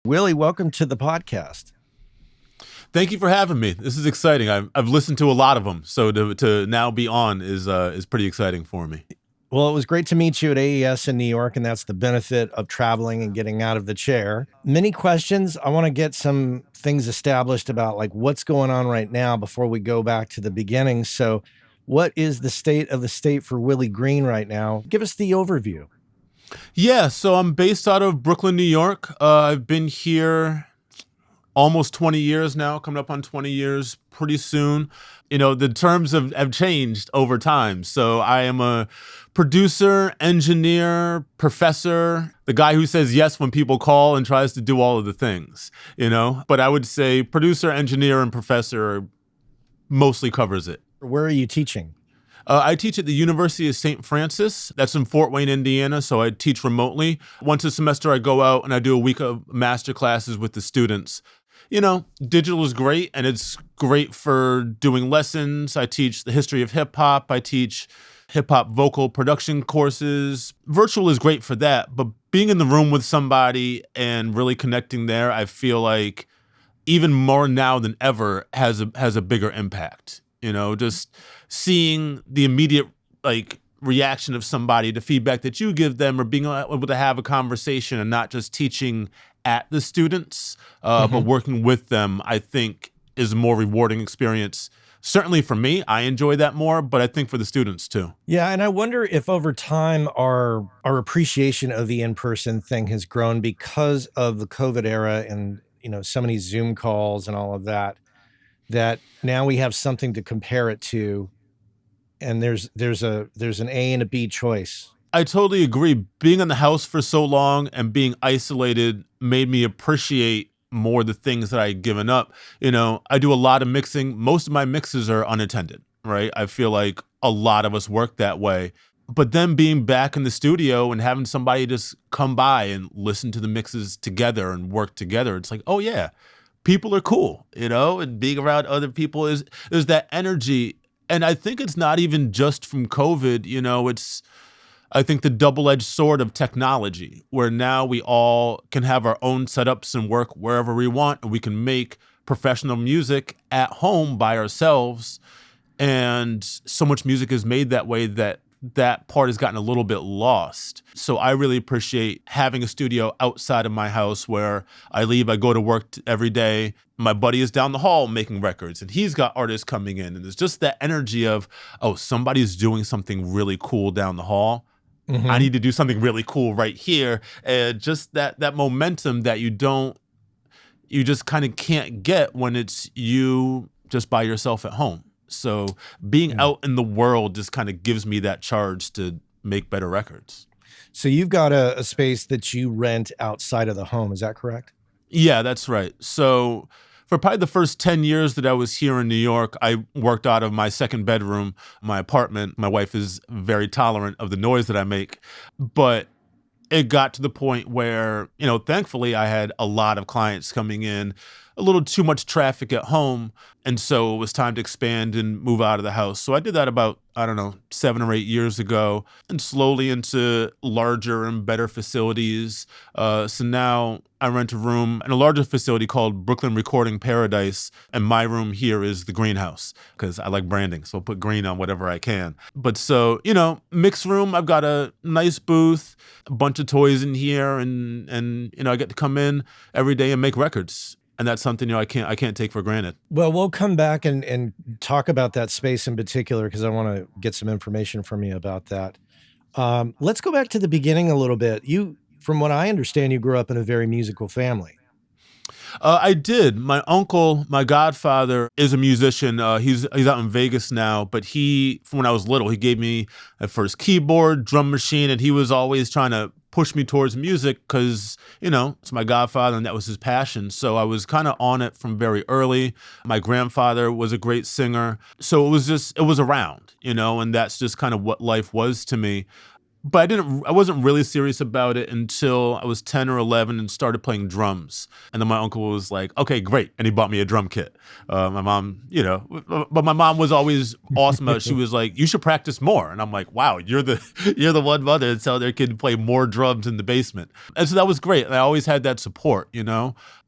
Willie, welcome to the podcast. Thank you for having me. This is exciting. I've listened to a lot of them, so to now be on is pretty exciting for me. Well, it was great to meet you at AES in New York, and that's the benefit of traveling and getting out of the chair. Many questions. I want to get some things established about like what's going on right now before we go back to the beginning. So what is the state of the state for Willie Green right now? Give us the overview. Yeah, so I'm based out of Brooklyn, New York. I've been here almost 20 years now, coming up on 20 years pretty soon. You know, the terms have changed over time. So I am a producer, engineer, professor, the guy who says yes when people call and tries to do all of the things, you know. But I would say producer, engineer, and professor mostly covers it. Where are you teaching? I teach at the University of St. Francis. That's in Fort Wayne, Indiana, so I teach remotely. Once a semester, I go out and I do a week of master classes with the students. You know, digital is great, and it's great for doing lessons. I teach the history of hip-hop. I teach hip-hop vocal production courses. Virtual is great for that, but being in the room with somebody and really connecting there, I feel like even more now than ever has a bigger impact. You know, just seeing the immediate reaction of somebody, the feedback that you give them, or being able to have a conversation and not just teaching at the students, but working with them, I think is a more rewarding experience. Certainly for me, I enjoy that more, but I think for the students too. Yeah, and I wonder if over time our appreciation of the in-person thing has grown because of the COVID era and, you know, so many Zoom calls and all of that, that now we have something to compare it to, and there's an A and a B choice. I totally agree. Being in the house for so long and being isolated made me appreciate more the things that I had given up. You know, I do a lot of mixing. Most of my mixes are unattended, right? I feel like a lot of us work that way. But then being back in the studio and having somebody just come by and listen to the mixes together and work together, it's like, oh yeah, people are cool, you know, and being around other people there's that energy. And I think it's not even just from COVID, you know, I think the double-edged sword of technology, where now we all can have our own setups and work wherever we want, and we can make professional music at home by ourselves. And so much music is made that way that part has gotten a little bit lost. So I really appreciate having a studio outside of my house where I leave, I go to work every day. My buddy is down the hall making records, and he's got artists coming in. And there's just that energy of, oh, somebody's doing something really cool down the hall. I need to do something really cool right here. And just that momentum that you just kind of can't get when it's you just by yourself at home. So being out in the world just kind of gives me that charge to make better records. So you've got a space that you rent outside of the home. Is that correct? Yeah, that's right. So for probably the first 10 years that I was here in New York, I worked out of my second bedroom, my apartment. My wife is very tolerant of the noise that I make, but it got to the point where, you know, thankfully I had a lot of clients coming in, a little too much traffic at home. And so it was time to expand and move out of the house. So I did that about, 7 or 8 years ago, and slowly into larger and better facilities. So now I rent a room in a larger facility called Brooklyn Recording Paradise. And my room here is the greenhouse because I like branding. So I'll put green on whatever I can. But so, you know, mixed room, I've got a nice booth, a bunch of toys in here, and you know, I get to come in every day and make records. And that's something, you know, I can't take for granted. Well, we'll come back and talk about that space in particular because I want to get some information from you about that. Let's go back to the beginning a little bit. You, from what I understand, you grew up in a very musical family. I did. My uncle, my godfather, is a musician. He's out in Vegas now, but from when I was little, he gave me a first keyboard, drum machine, and he was always trying to push me towards music because, you know, it's my godfather and that was his passion. So I was kind of on it from very early. My grandfather was a great singer. So it was around, you know, and that's just kind of what life was to me. but I wasn't really serious about it until I was 10 or 11 and started playing drums. And then my uncle was like, okay, great. And he bought me a drum kit. My mom, but my mom was always awesome. She was like, you should practice more. And I'm like, wow, you're the one mother that tell their kid to play more drums in the basement. And so that was great. And I always had that support.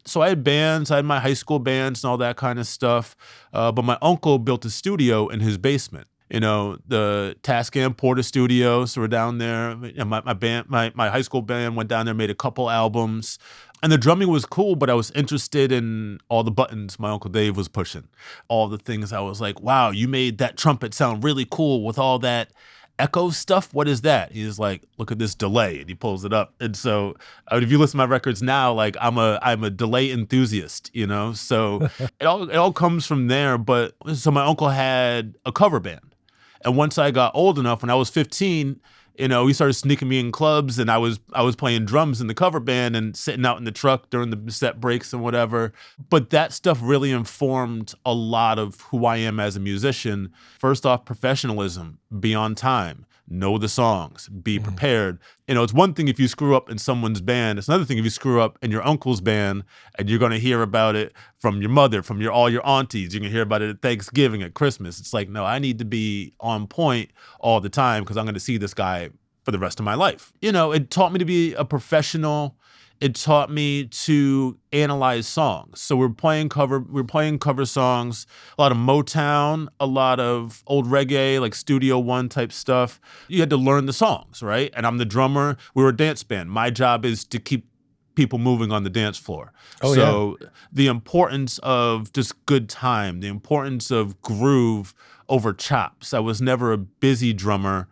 So I had bands, I had my high school bands and all that kind of stuff. But my uncle built a studio in his basement. The Tascam Porta Studios were down there. And my band, my high school band went down there, made a couple albums. And the drumming was cool, but I was interested in all the buttons my Uncle Dave was pushing. All the things I was like, wow, you made that trumpet sound really cool with all that echo stuff. What is that? He's like, look at this delay. And he pulls it up. And so if you listen to my records now, like I'm a delay enthusiast, So it all comes from there. But so my uncle had a cover band. And once I got old enough, when I was 15, he started sneaking me in clubs, and I was playing drums in the cover band and sitting out in the truck during the set breaks and whatever. But that stuff really informed a lot of who I am as a musician. First off, professionalism, be on time, know the songs, be prepared. It's one thing if you screw up in someone's band. It's another thing if you screw up in your uncle's band, and you're going to hear about it from your mother, from all your aunties. You're going to hear about it at Thanksgiving, at Christmas. It's like, no, I need to be on point all the time because I'm going to see this guy for the rest of my life. It taught me to be a professional. It taught me to analyze songs. So we're playing cover songs, a lot of Motown, a lot of old reggae, like Studio One type stuff. You had to learn the songs, right? And I'm the drummer. We were a dance band. My job is to keep people moving on the dance floor. The importance of just good time, the importance of groove over chops. I was never a busy drummer,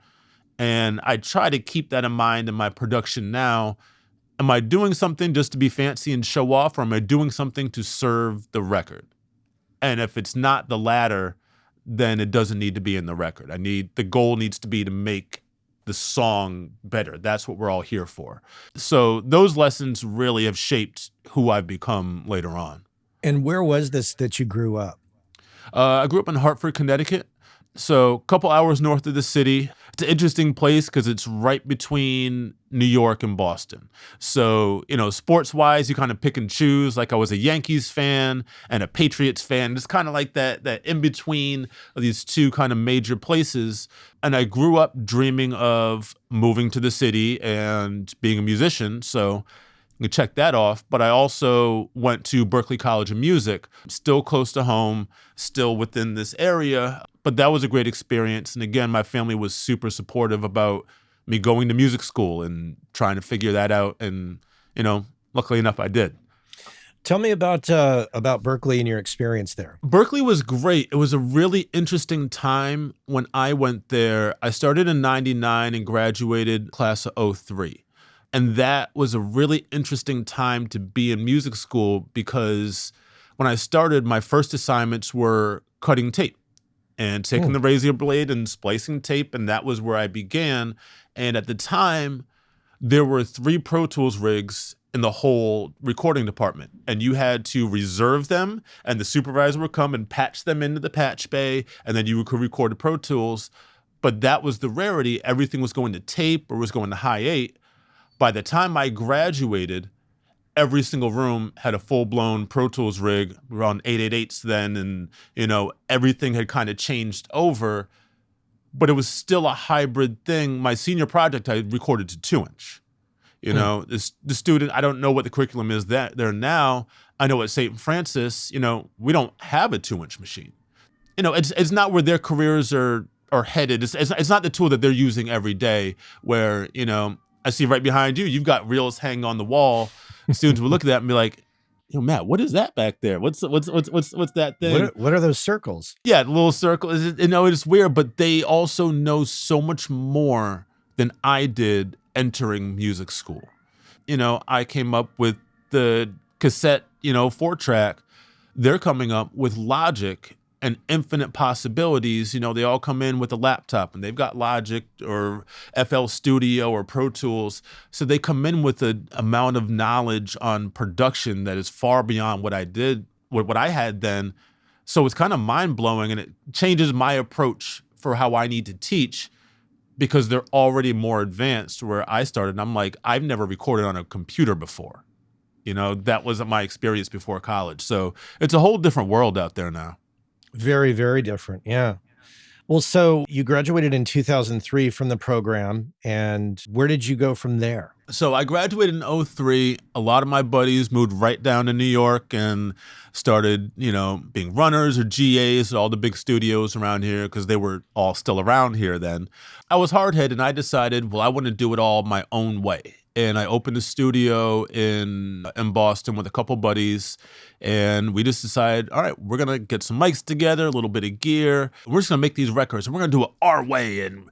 and I try to keep that in mind in my production now. Am I doing something just to be fancy and show off, or am I doing something to serve the record? And if it's not the latter, then it doesn't need to be in the record. The goal needs to be to make the song better. That's what we're all here for. So those lessons really have shaped who I've become later on. And where was this that you grew up? I grew up in Hartford, Connecticut. So a couple hours north of the city. It's an interesting place because it's right between New York and Boston. So, sports-wise, you kind of pick and choose. Like I was a Yankees fan and a Patriots fan. It's kind of like that in-between of these two kind of major places. And I grew up dreaming of moving to the city and being a musician. So you can check that off. But I also went to Berklee College of Music, still close to home, still within this area. But that was a great experience. And again, my family was super supportive about me going to music school and trying to figure that out. And, luckily enough, I did. Tell me about Berklee and your experience there. Berklee was great. It was a really interesting time when I went there. I started in 99 and graduated class of 03. And that was a really interesting time to be in music school because when I started, my first assignments were cutting tape and taking the razor blade and splicing tape, and that was where I began. And at the time, there were 3 Pro Tools rigs in the whole recording department, and you had to reserve them, and the supervisor would come and patch them into the patch bay, and then you could record the Pro Tools. But that was the rarity. Everything was going to tape or was going to high 8. By the time I graduated, every single room had a full-blown Pro Tools rig. We were on 888s then, and, everything had kind of changed over. But it was still a hybrid thing. My senior project, I recorded to 2-inch. The student, I don't know what the curriculum is there now. I know at St. Francis, we don't have a 2-inch machine. It's not where their careers are headed. It's not the tool that they're using every day where, I see right behind you, you've got reels hanging on the wall. Students would look at that and be like, Matt, what is that back there? What's that thing? What are those circles? Yeah, the little circles. It's weird, but they also know so much more than I did entering music school. I came up with the cassette, 4-track. They're coming up with Logic and infinite possibilities. They all come in with a laptop and they've got Logic or FL Studio or Pro Tools. So they come in with an amount of knowledge on production that is far beyond what I did, what I had then. So it's kind of mind blowing, and it changes my approach for how I need to teach because they're already more advanced where I started. And I'm like, I've never recorded on a computer before. That wasn't my experience before college. So it's a whole different world out there now. Very, very different. Yeah. Well, so you graduated in 2003 from the program, and where did you go from there? So I graduated in '03. A lot of my buddies moved right down to New York and started, being runners or GAs at all the big studios around here because they were all still around here then. I was hard-headed and I decided, well, I want to do it all my own way. And I opened a studio in Boston with a couple buddies, and we just decided, all right, we're gonna get some mics together, a little bit of gear. We're just gonna make these records, and we're gonna do it our way, and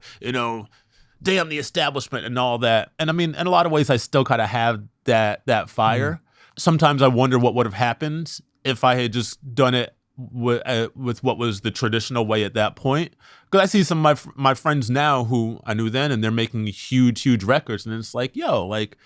damn the establishment and all that. And I mean, in a lot of ways, I still kind of have that fire. Sometimes I wonder what would have happened if I had just done it with what was the traditional way at that point. Because I see some of my friends now who I knew then, and they're making huge records, and it's like, yo, like,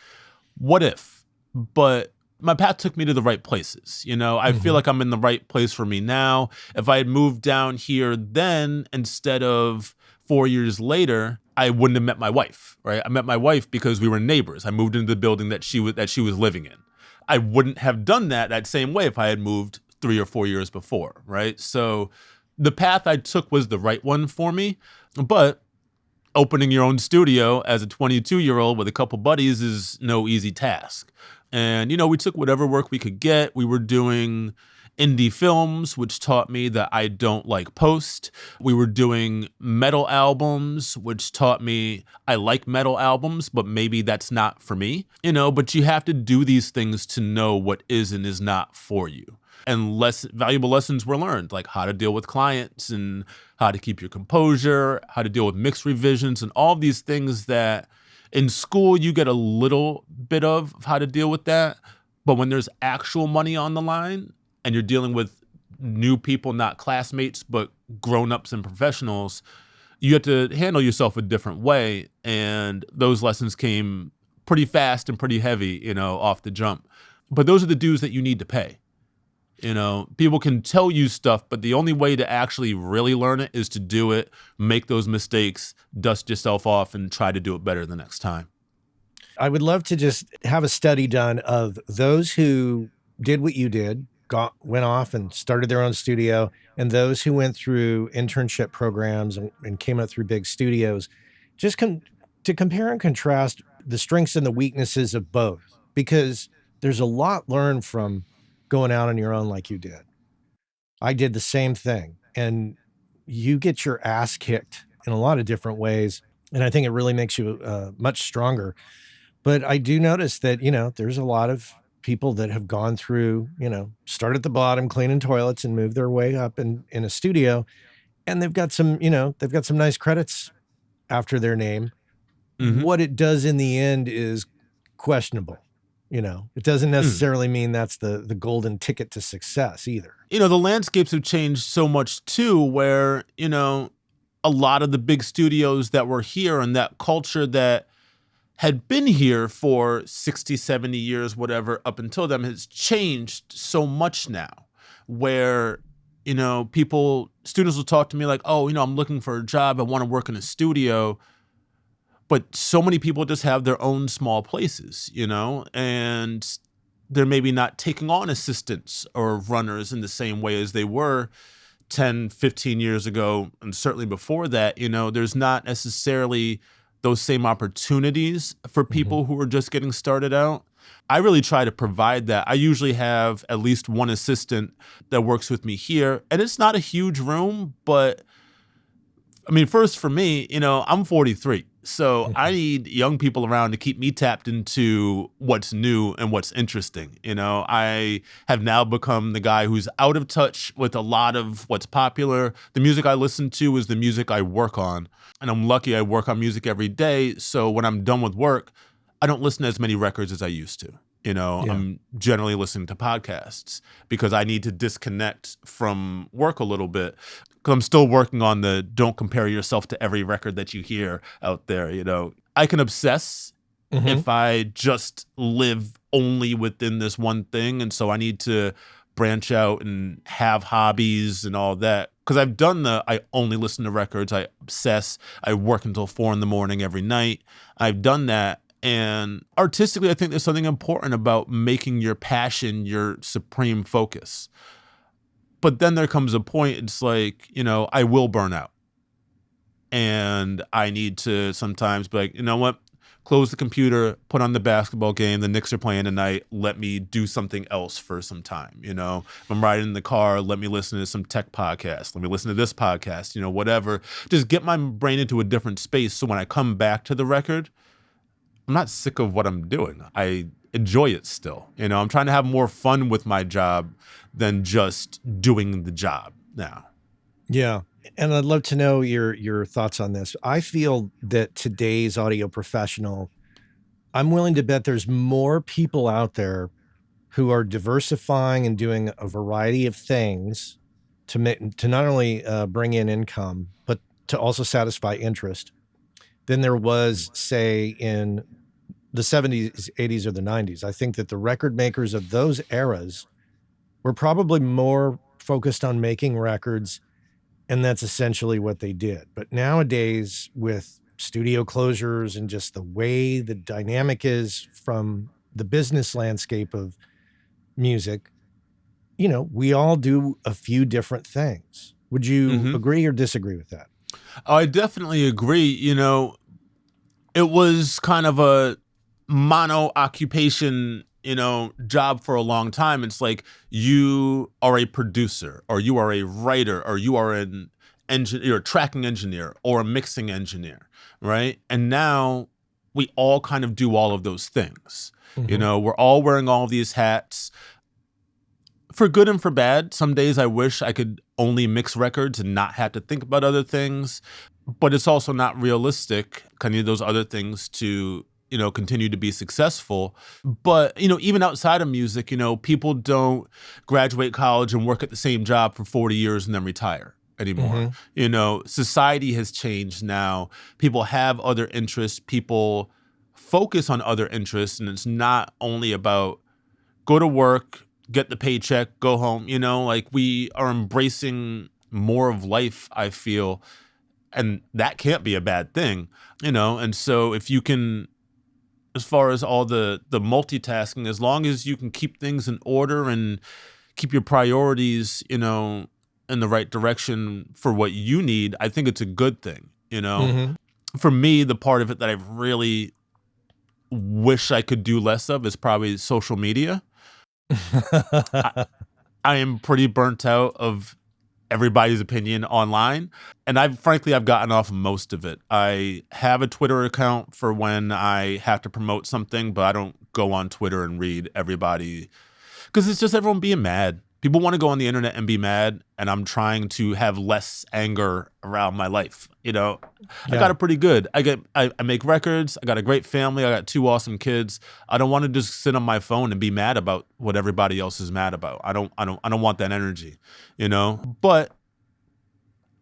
what if? But my path took me to the right places. I feel like I'm in the right place for me now. If I had moved down here then instead of 4 years later, I wouldn't have met my wife, right? I met my wife because we were neighbors. I moved into the building that she was living in. I wouldn't have done that same way if I had moved 3 or 4 years before, right? So the path I took was the right one for me, but opening your own studio as a 22-year-old with a couple buddies is no easy task. And, we took whatever work we could get. We were doing indie films, which taught me that I don't like post. We were doing metal albums, which taught me I like metal albums, but maybe that's not for me. But you have to do these things to know what is and is not for you. And less valuable lessons were learned, like how to deal with clients and how to keep your composure, how to deal with mixed revisions, and all these things that in school you get a little bit of how to deal with that. But when there's actual money on the line and you're dealing with new people, not classmates, but grown-ups and professionals, you have to handle yourself a different way. And those lessons came pretty fast and pretty heavy, off the jump. But those are the dues that you need to pay. People can tell you stuff, but the only way to actually really learn it is to do it, make those mistakes, dust yourself off, and try to do it better the next time. I would love to just have a study done of those who did what you did, went off and started their own studio, and those who went through internship programs and came up through big studios, just to compare and contrast the strengths and the weaknesses of both, because there's a lot learned from going out on your own like you did. I did the same thing, and you get your ass kicked in a lot of different ways, and I think it really makes you much stronger. But I do notice that, there's a lot of people that have gone through, start at the bottom, cleaning toilets, and move their way up in a studio, and they've got some nice credits after their name. Mm-hmm. What it does in the end is questionable. It doesn't necessarily mean that's the golden ticket to success either. The landscapes have changed so much too, where, a lot of the big studios that were here and that culture that had been here for 60, 70 years, whatever, up until them has changed so much now, where, students will talk to me like, oh, I'm looking for a job. I want to work in a studio. But so many people just have their own small places, and they're maybe not taking on assistants or runners in the same way as they were 10, 15 years ago. And certainly before that, there's not necessarily those same opportunities for people who are just getting started out. I really try to provide that. I usually have at least one assistant that works with me here. And it's not a huge room, but I mean, first for me, I'm 43. So I need young people around to keep me tapped into what's new and what's interesting. I have now become the guy who's out of touch with a lot of what's popular. The music I listen to is the music I work on. And I'm lucky I work on music every day. So when I'm done with work, I don't listen to as many records as I used to. I'm generally listening to podcasts because I need to disconnect from work a little bit. Because I'm still working on the don't compare yourself to every record that you hear out there. I can obsess if I just live only within this one thing. And so I need to branch out and have hobbies and all that. Because I've done I only listen to records, I obsess, I work until 4 in the morning every night. I've done that. And artistically, I think there's something important about making your passion your supreme focus. But then there comes a point, it's like, I will burn out. And I need to sometimes be like, you know what? Close the computer, put on the basketball game. The Knicks are playing tonight. Let me do something else for some time. If I'm riding in the car, let me listen to some tech podcast. Let me listen to this podcast, whatever. Just get my brain into a different space. So when I come back to the record, I'm not sick of what I'm doing. I enjoy it still. I'm trying to have more fun with my job than just doing the job now. Yeah. And I'd love to know your thoughts on this. I feel that today's audio professional, I'm willing to bet there's more people out there who are diversifying and doing a variety of things to not only bring in income, but to also satisfy interest than there was, say, in the 70s, 80s, or the 90s. I think that the record makers of those eras were probably more focused on making records, and that's essentially what they did. But nowadays, with studio closures and just the way the dynamic is from the business landscape of music, we all do a few different things. Would you agree or disagree with that? I definitely agree. It was kind of a mono occupation job for a long time. It's like you are a producer, or you are a writer, or you are an engineer, you're a tracking engineer or a mixing engineer, right? And now we all kind of do all of those things. We're all wearing all of these hats. For good and for bad, some days I wish I could only mix records and not have to think about other things, but it's also not realistic. I need those other things to continue to be successful. But, even outside of music, people don't graduate college and work at the same job for 40 years and then retire anymore. Society has changed now. People have other interests. People focus on other interests, and it's not only about go to work, get the paycheck, go home. Like we are embracing more of life, I feel, and that can't be a bad thing, and so if you can, as far as all the multitasking, as long as you can keep things in order and keep your priorities, in the right direction for what you need, I think it's a good thing, For me, the part of it that I really wish I could do less of is probably social media. I am pretty burnt out of everybody's opinion online. And I've gotten off most of it. I have a Twitter account for when I have to promote something, but I don't go on Twitter and read everybody, because it's just everyone being mad. People want to go on the internet and be mad, and I'm trying to have less anger around my life. I got it pretty good. I make records. I got a great family. I got 2 awesome kids. I don't want to just sit on my phone and be mad about what everybody else is mad about. I don't want that energy, But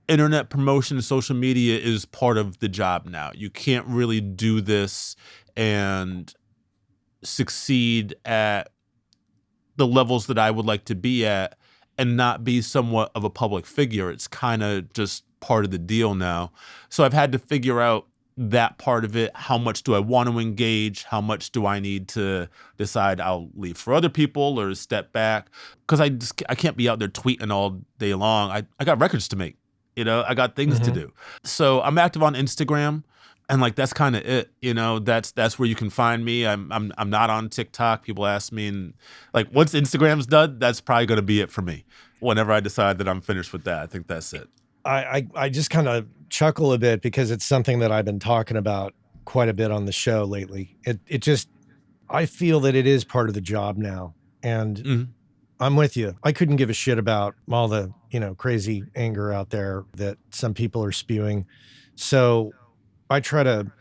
internet promotion and social media is part of the job now. You can't really do this and succeed at the levels that I would like to be at and not be somewhat of a public figure. It's kind of just part of the deal now. So I've had to figure out that part of it. How much do I want to engage? How much do I need to decide I'll leave for other people or step back? Because I can't be out there tweeting all day long. I got records to make. I got things to do. So I'm active on Instagram. And like that's kind of it, that's where you can find me. I'm not on TikTok. People ask me, and like once Instagram's done, that's probably going to be it for me. Whenever I decide that I'm finished with that, I think that's it. I just kind of chuckle a bit because it's something that I've been talking about quite a bit on the show lately. I feel that it is part of the job now, and I'm with you. I couldn't give a shit about all the crazy anger out there that some people are spewing. So I try to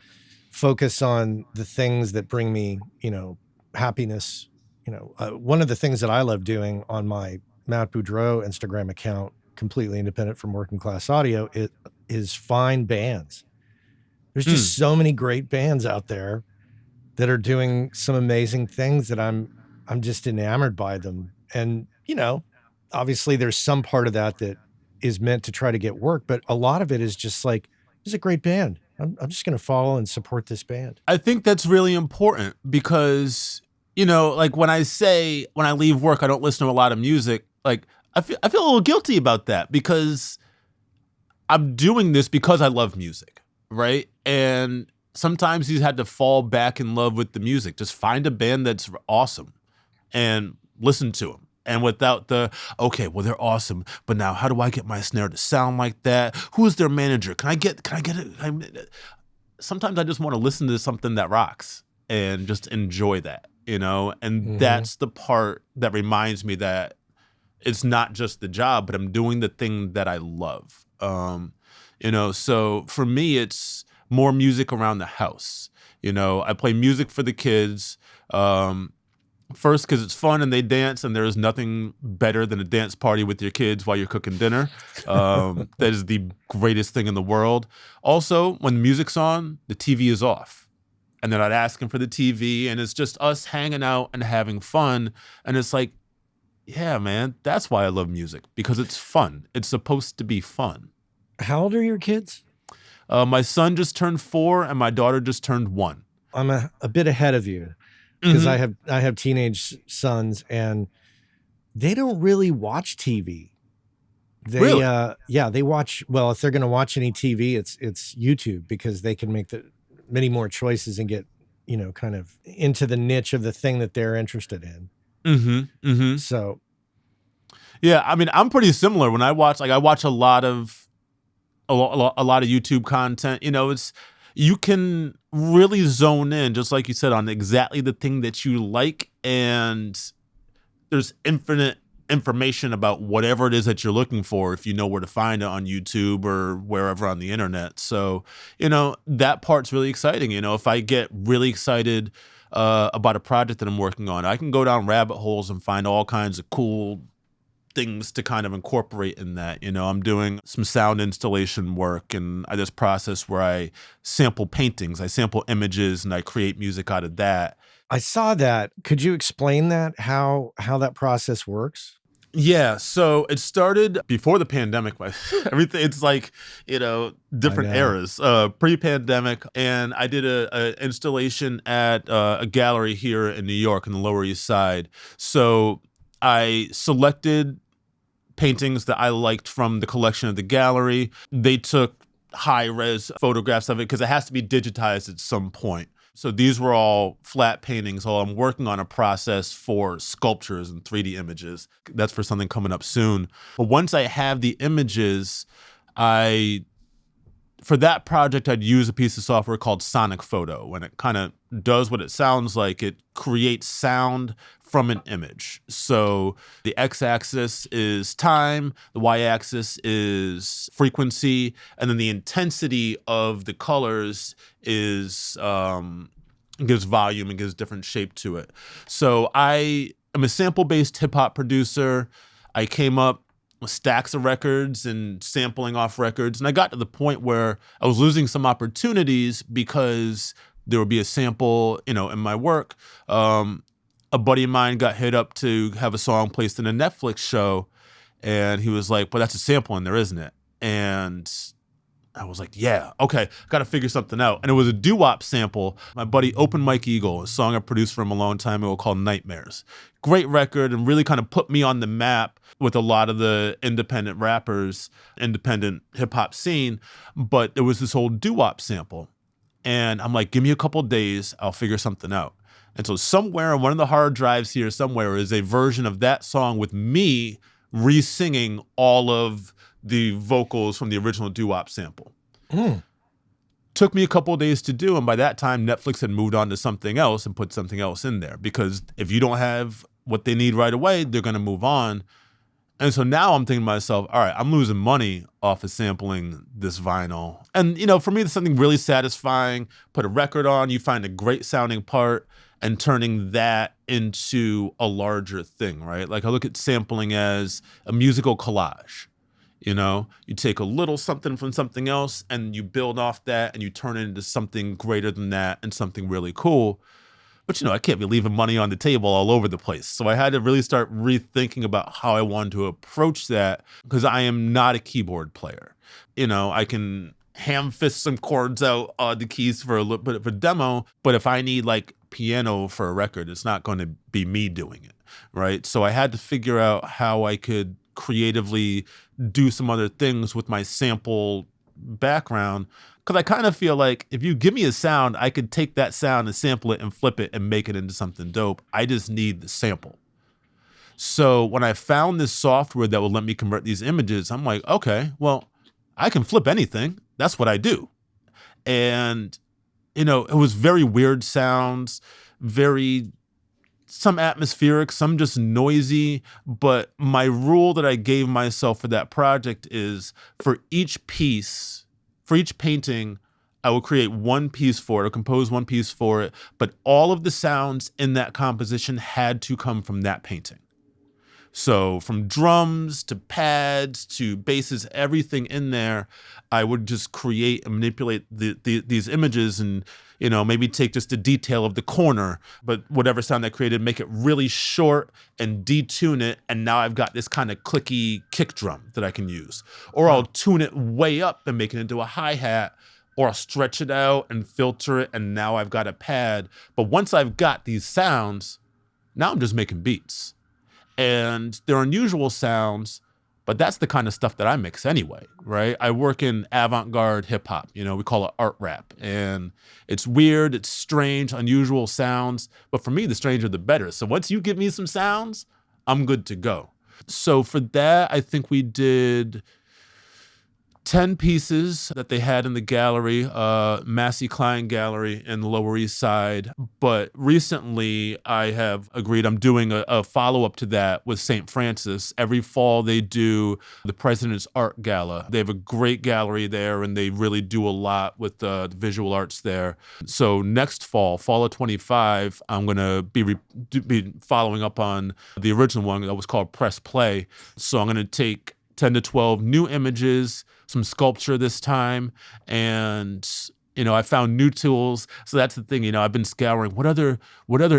focus on the things that bring me, happiness. One of the things that I love doing on my Matt Boudreau Instagram account, completely independent from Working Class Audio, is find bands. There's just so many great bands out there that are doing some amazing things that I'm just enamored by them. And you know, obviously there's some part of that that is meant to try to get work, but a lot of it is just like, this is a great band. I'm just going to follow and support this band. I think that's really important because, like when I leave work, I don't listen to a lot of music. Like I feel a little guilty about that because I'm doing this because I love music, right? And sometimes you had to fall back in love with the music. Just find a band that's awesome and listen to them. And without okay, well, they're awesome, but now how do I get my snare to sound like that? Who's their manager? Can I get it? Sometimes I just want to listen to something that rocks and just enjoy that, And that's the part that reminds me that it's not just the job, but I'm doing the thing that I love. So for me, it's more music around the house. I play music for the kids. First, because it's fun and they dance, and there is nothing better than a dance party with your kids while you're cooking dinner. That is the greatest thing in the world. Also, when the music's on, the TV is off. And they're not asking for the TV, and it's just us hanging out and having fun. And it's like, yeah, man, that's why I love music, because it's fun. It's supposed to be fun. How old are your kids? My son just turned 4, and my daughter just turned 1. I'm a bit ahead of you. Because I have teenage sons, and they don't really watch TV. Really? They watch. Well, if they're going to watch any TV, it's YouTube, because they can make many more choices and get kind of into the niche of the thing that they're interested in. So, yeah, I mean, I'm pretty similar. When I watch a lot of YouTube content. You can really zone in, just like you said, on exactly the thing that you like, and there's infinite information about whatever it is that you're looking for if you know where to find it on YouTube or wherever on the internet. So, that part's really exciting. If I get really excited about a project that I'm working on, I can go down rabbit holes and find all kinds of cool things to kind of incorporate in that. I'm doing some sound installation work, and I this process where I sample paintings, I sample images, and I create music out of that. I saw that. Could you explain that, how that process works? Yeah, so it started before the pandemic. Everything, it's like, different eras, pre-pandemic. And I did a installation at a gallery here in New York in the Lower East Side. So I selected paintings that I liked from the collection of the gallery. They took high-res photographs of it because it has to be digitized at some point. So these were all flat paintings. So I'm working on a process for sculptures and 3D images. That's for something coming up soon. But once I have the images, for that project, I'd use a piece of software called Sonic Photo. And it kind of does what it sounds like. It creates sound from an image. So the x-axis is time, the y-axis is frequency, and then the intensity of the colors is gives volume and gives different shape to it. So I am a sample-based hip-hop producer. I came up with stacks of records and sampling off records, and I got to the point where I was losing some opportunities because there would be a sample, in my work. A buddy of mine got hit up to have a song placed in a Netflix show, and he was like, well, that's a sample in there, isn't it? And I was like, yeah, okay, got to figure something out. And it was a doo-wop sample. My buddy Open Mike Eagle, a song I produced for him a long time ago called Nightmares. Great record, and really kind of put me on the map with a lot of the independent rappers, independent hip-hop scene. But it was this whole doo-wop sample. And I'm like, give me a couple days, I'll figure something out. And so somewhere on one of the hard drives here somewhere is a version of that song with me re-singing all of the vocals from the original doo-wop sample. Took me a couple of days to do, and by that time, Netflix had moved on to something else and put something else in there, because if you don't have what they need right away, they're going to move on. And so now I'm thinking to myself, all right, I'm losing money off of sampling this vinyl. And, for me, it's something really satisfying. Put a record on, you find a great sounding part, and turning that into a larger thing, right? Like I look at sampling as a musical collage. You take a little something from something else and you build off that and you turn it into something greater than that and something really cool. But, I can't be leaving money on the table all over the place. So I had to really start rethinking about how I wanted to approach that because I am not a keyboard player. I can ham fist some chords out on the keys for a little bit of a demo, but if I need like piano for a record, it's not going to be me doing it, right? So I had to figure out how I could creatively do some other things with my sample background, because I kind of feel like if you give me a sound, I could take that sound and sample it and flip it and make it into something dope. I just need the sample. So when I found this software that would let me convert these images, I'm like, okay, well, I can flip anything. That's what I do. And, it was very weird sounds, some atmospheric, some just noisy. But my rule that I gave myself for that project is for each painting, I will create one piece for it, or compose one piece for it. But all of the sounds in that composition had to come from that painting. So from drums to pads to basses, everything in there, I would just create and manipulate these images and, maybe take just a detail of the corner, but whatever sound I created, make it really short and detune it. And now I've got this kind of clicky kick drum that I can use. Or I'll tune it way up and make it into a hi-hat, or I'll stretch it out and filter it. And now I've got a pad. But once I've got these sounds, now I'm just making beats. And they're unusual sounds, but that's the kind of stuff that I mix anyway, right? I work in avant-garde hip hop, we call it art rap. And it's weird, it's strange, unusual sounds. But for me, the stranger, the better. So once you give me some sounds, I'm good to go. So for that, I think we did 10 pieces that they had in the gallery, Massey Klein Gallery in the Lower East Side. But recently I have agreed I'm doing a follow-up to that with St. Francis. Every fall they do the President's Art Gala. They have a great gallery there, and they really do a lot with the visual arts there. So next fall of 25, I'm going to be following up on the original one that was called Press Play. So I'm going to take 10 to 12 new images, some sculpture this time, and I found new tools. So that's the thing, I've been scouring what other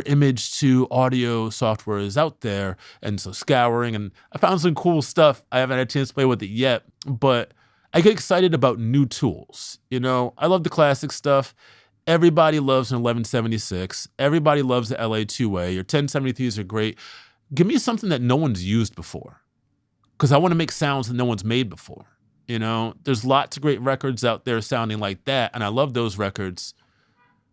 image to audio software is out there, and so scouring, and I found some cool stuff. I haven't had a chance to play with it yet, but I get excited about new tools. I love the classic stuff. Everybody loves an 1176. Everybody loves the LA2A. Your 1073s are great. Give me something that no one's used before, because I want to make sounds that no one's made before. There's lots of great records out there sounding like that, and I love those records,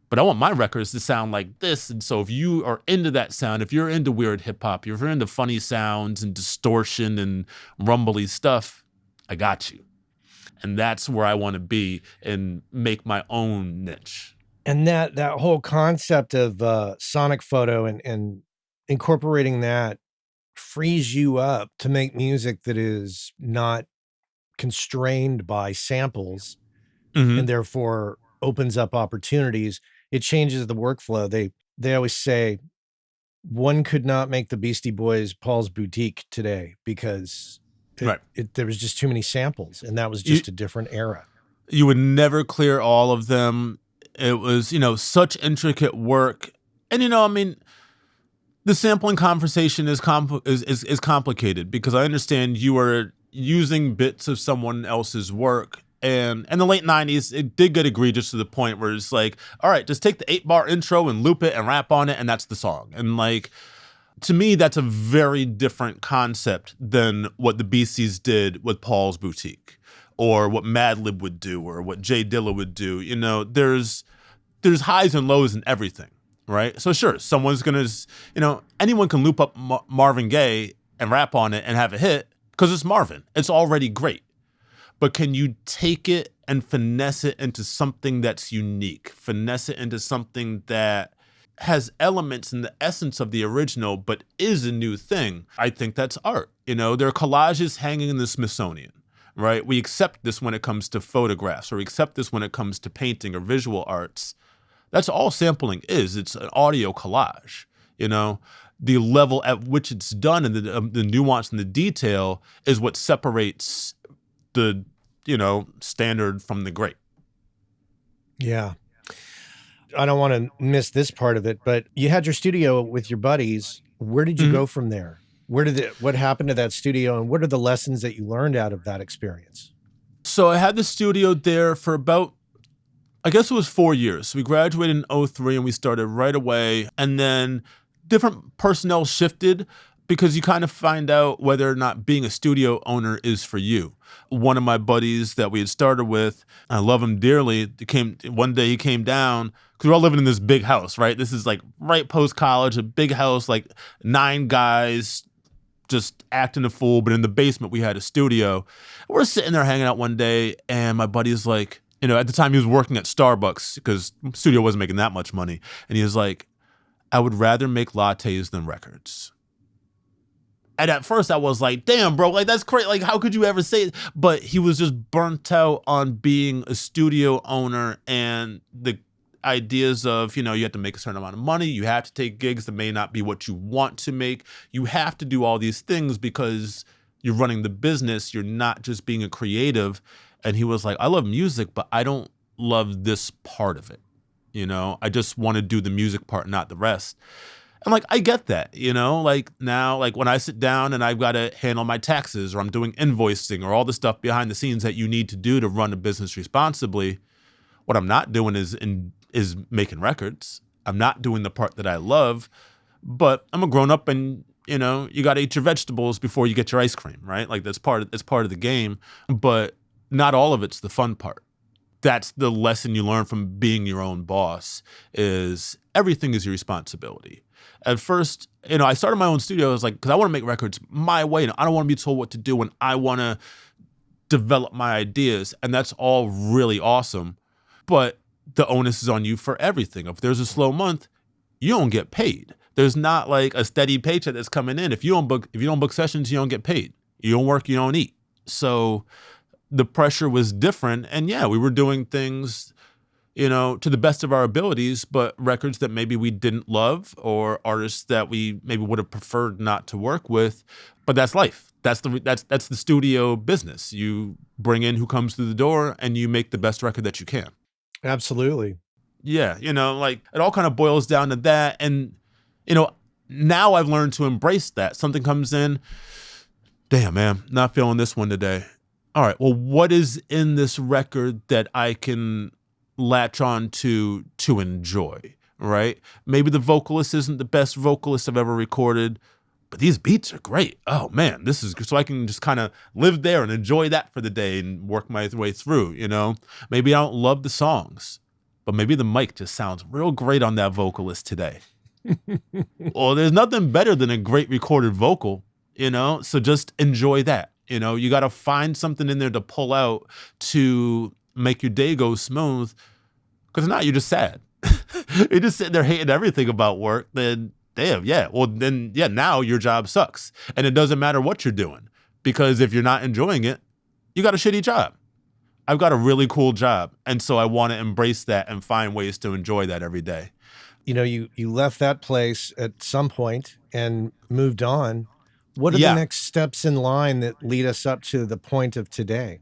but I want my records to sound like this. And so if you are into that sound, if you're into weird hip hop, if you're into funny sounds and distortion and rumbly stuff, I got you. And that's where I want to be and make my own niche. And that whole concept of sonic photo and incorporating that frees you up to make music that is not constrained by samples, and therefore opens up opportunities. It changes the workflow. They always say one could not make the Beastie Boys Paul's Boutique today because there was just too many samples, and that was just a different era. You would never clear all of them. It was, such intricate work. And, the sampling conversation is complicated, because I understand you are using bits of someone else's work. And in the late 90s, it did get egregious to the point where it's like, all right, just take the 8-bar intro and loop it and rap on it, and that's the song. And to me, that's a very different concept than what the Beasties did with Paul's Boutique, or what Madlib would do, or what Jay Dilla would do. There's highs and lows in everything, right? So sure, someone's gonna, anyone can loop up Marvin Gaye and rap on it and have a hit, because it's Marvin. It's already great. But can you take it and finesse it into something that's unique? Finesse it into something that has elements in the essence of the original, but is a new thing? I think that's art. There are collages hanging in the Smithsonian, right? We accept this when it comes to photographs, or we accept this when it comes to painting or visual arts. That's all sampling is. It's an audio collage, The level at which it's done and the nuance and the detail is what separates the, standard from the great. Yeah. I don't want to miss this part of it, but you had your studio with your buddies. Where did you Mhm. go from there? What happened to that studio, and what are the lessons that you learned out of that experience? So I had the studio there for about, I guess it was 4 years. So we graduated in '03 and we started right away. And then different personnel shifted because you kind of find out whether or not being a studio owner is for you. One of my buddies that we had started with, I love him dearly. One day he came down because we're all living in this big house, right? This is like right post college, a big house, like 9 guys just acting a fool. But in the basement, we had a studio. We're sitting there hanging out one day, and my buddy's like, at the time he was working at Starbucks because studio wasn't making that much money. And he was like, I would rather make lattes than records. And at first I was like, damn, bro, like that's crazy. Like, how could you ever say it? But he was just burnt out on being a studio owner and the ideas of, you have to make a certain amount of money. You have to take gigs that may not be what you want to make. You have to do all these things because you're running the business. You're not just being a creative. And he was like, I love music, but I don't love this part of it. I just want to do the music part, not the rest. I'm like, I get that, like now, like when I sit down and I've got to handle my taxes or I'm doing invoicing or all the stuff behind the scenes that you need to do to run a business responsibly, what I'm not doing is making records. I'm not doing the part that I love, but I'm a grown up and you got to eat your vegetables before you get your ice cream, right? Like that's part of the game, but not all of it's the fun part. That's the lesson you learn from being your own boss is everything is your responsibility. At first, I started my own studio. I was like, because I want to make records my way. And I don't want to be told what to do and I want to develop my ideas. And that's all really awesome. But the onus is on you for everything. If there's a slow month, you don't get paid. There's not like a steady paycheck that's coming in. If you don't book sessions, you don't get paid. You don't work, you don't eat. So the pressure was different. And yeah, we were doing things, to the best of our abilities, but records that maybe we didn't love or artists that we maybe would have preferred not to work with. But that's life. That's the studio business. You bring in who comes through the door and you make the best record that you can. Absolutely. Yeah, like it all kind of boils down to that. And, now I've learned to embrace that. Something comes in, damn, man, not feeling this one today. All right, well, what is in this record that I can latch on to enjoy, right? Maybe the vocalist isn't the best vocalist I've ever recorded, but these beats are great. Oh man, this is so I can just kind of live there and enjoy that for the day and work my way through, Maybe I don't love the songs, but maybe the mic just sounds real great on that vocalist today. Well, there's nothing better than a great recorded vocal, So just enjoy that. You got to find something in there to pull out to make your day go smooth. Because if not, you're just sad. You're just sitting there hating everything about work. Then, damn, yeah. Well, then, yeah, now your job sucks. And it doesn't matter what you're doing. Because if you're not enjoying it, you got a shitty job. I've got a really cool job. And so I want to embrace that and find ways to enjoy that every day. You left that place at some point and moved on. What are the Yeah. next steps in line that lead us up to the point of today?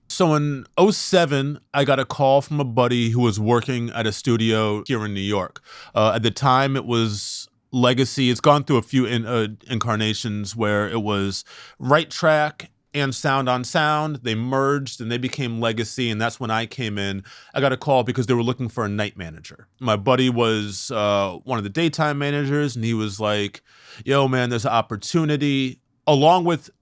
So in '07, I got a call from a buddy who was working at a studio here in New York. At the time, it was Legacy. It's gone through a few incarnations where it was Right Track and Sound on Sound. They merged and they became Legacy, and that's when I came in. I got a call because they were looking for a night manager. My buddy was one of the daytime managers, and he was like, yo, man, there's an opportunity.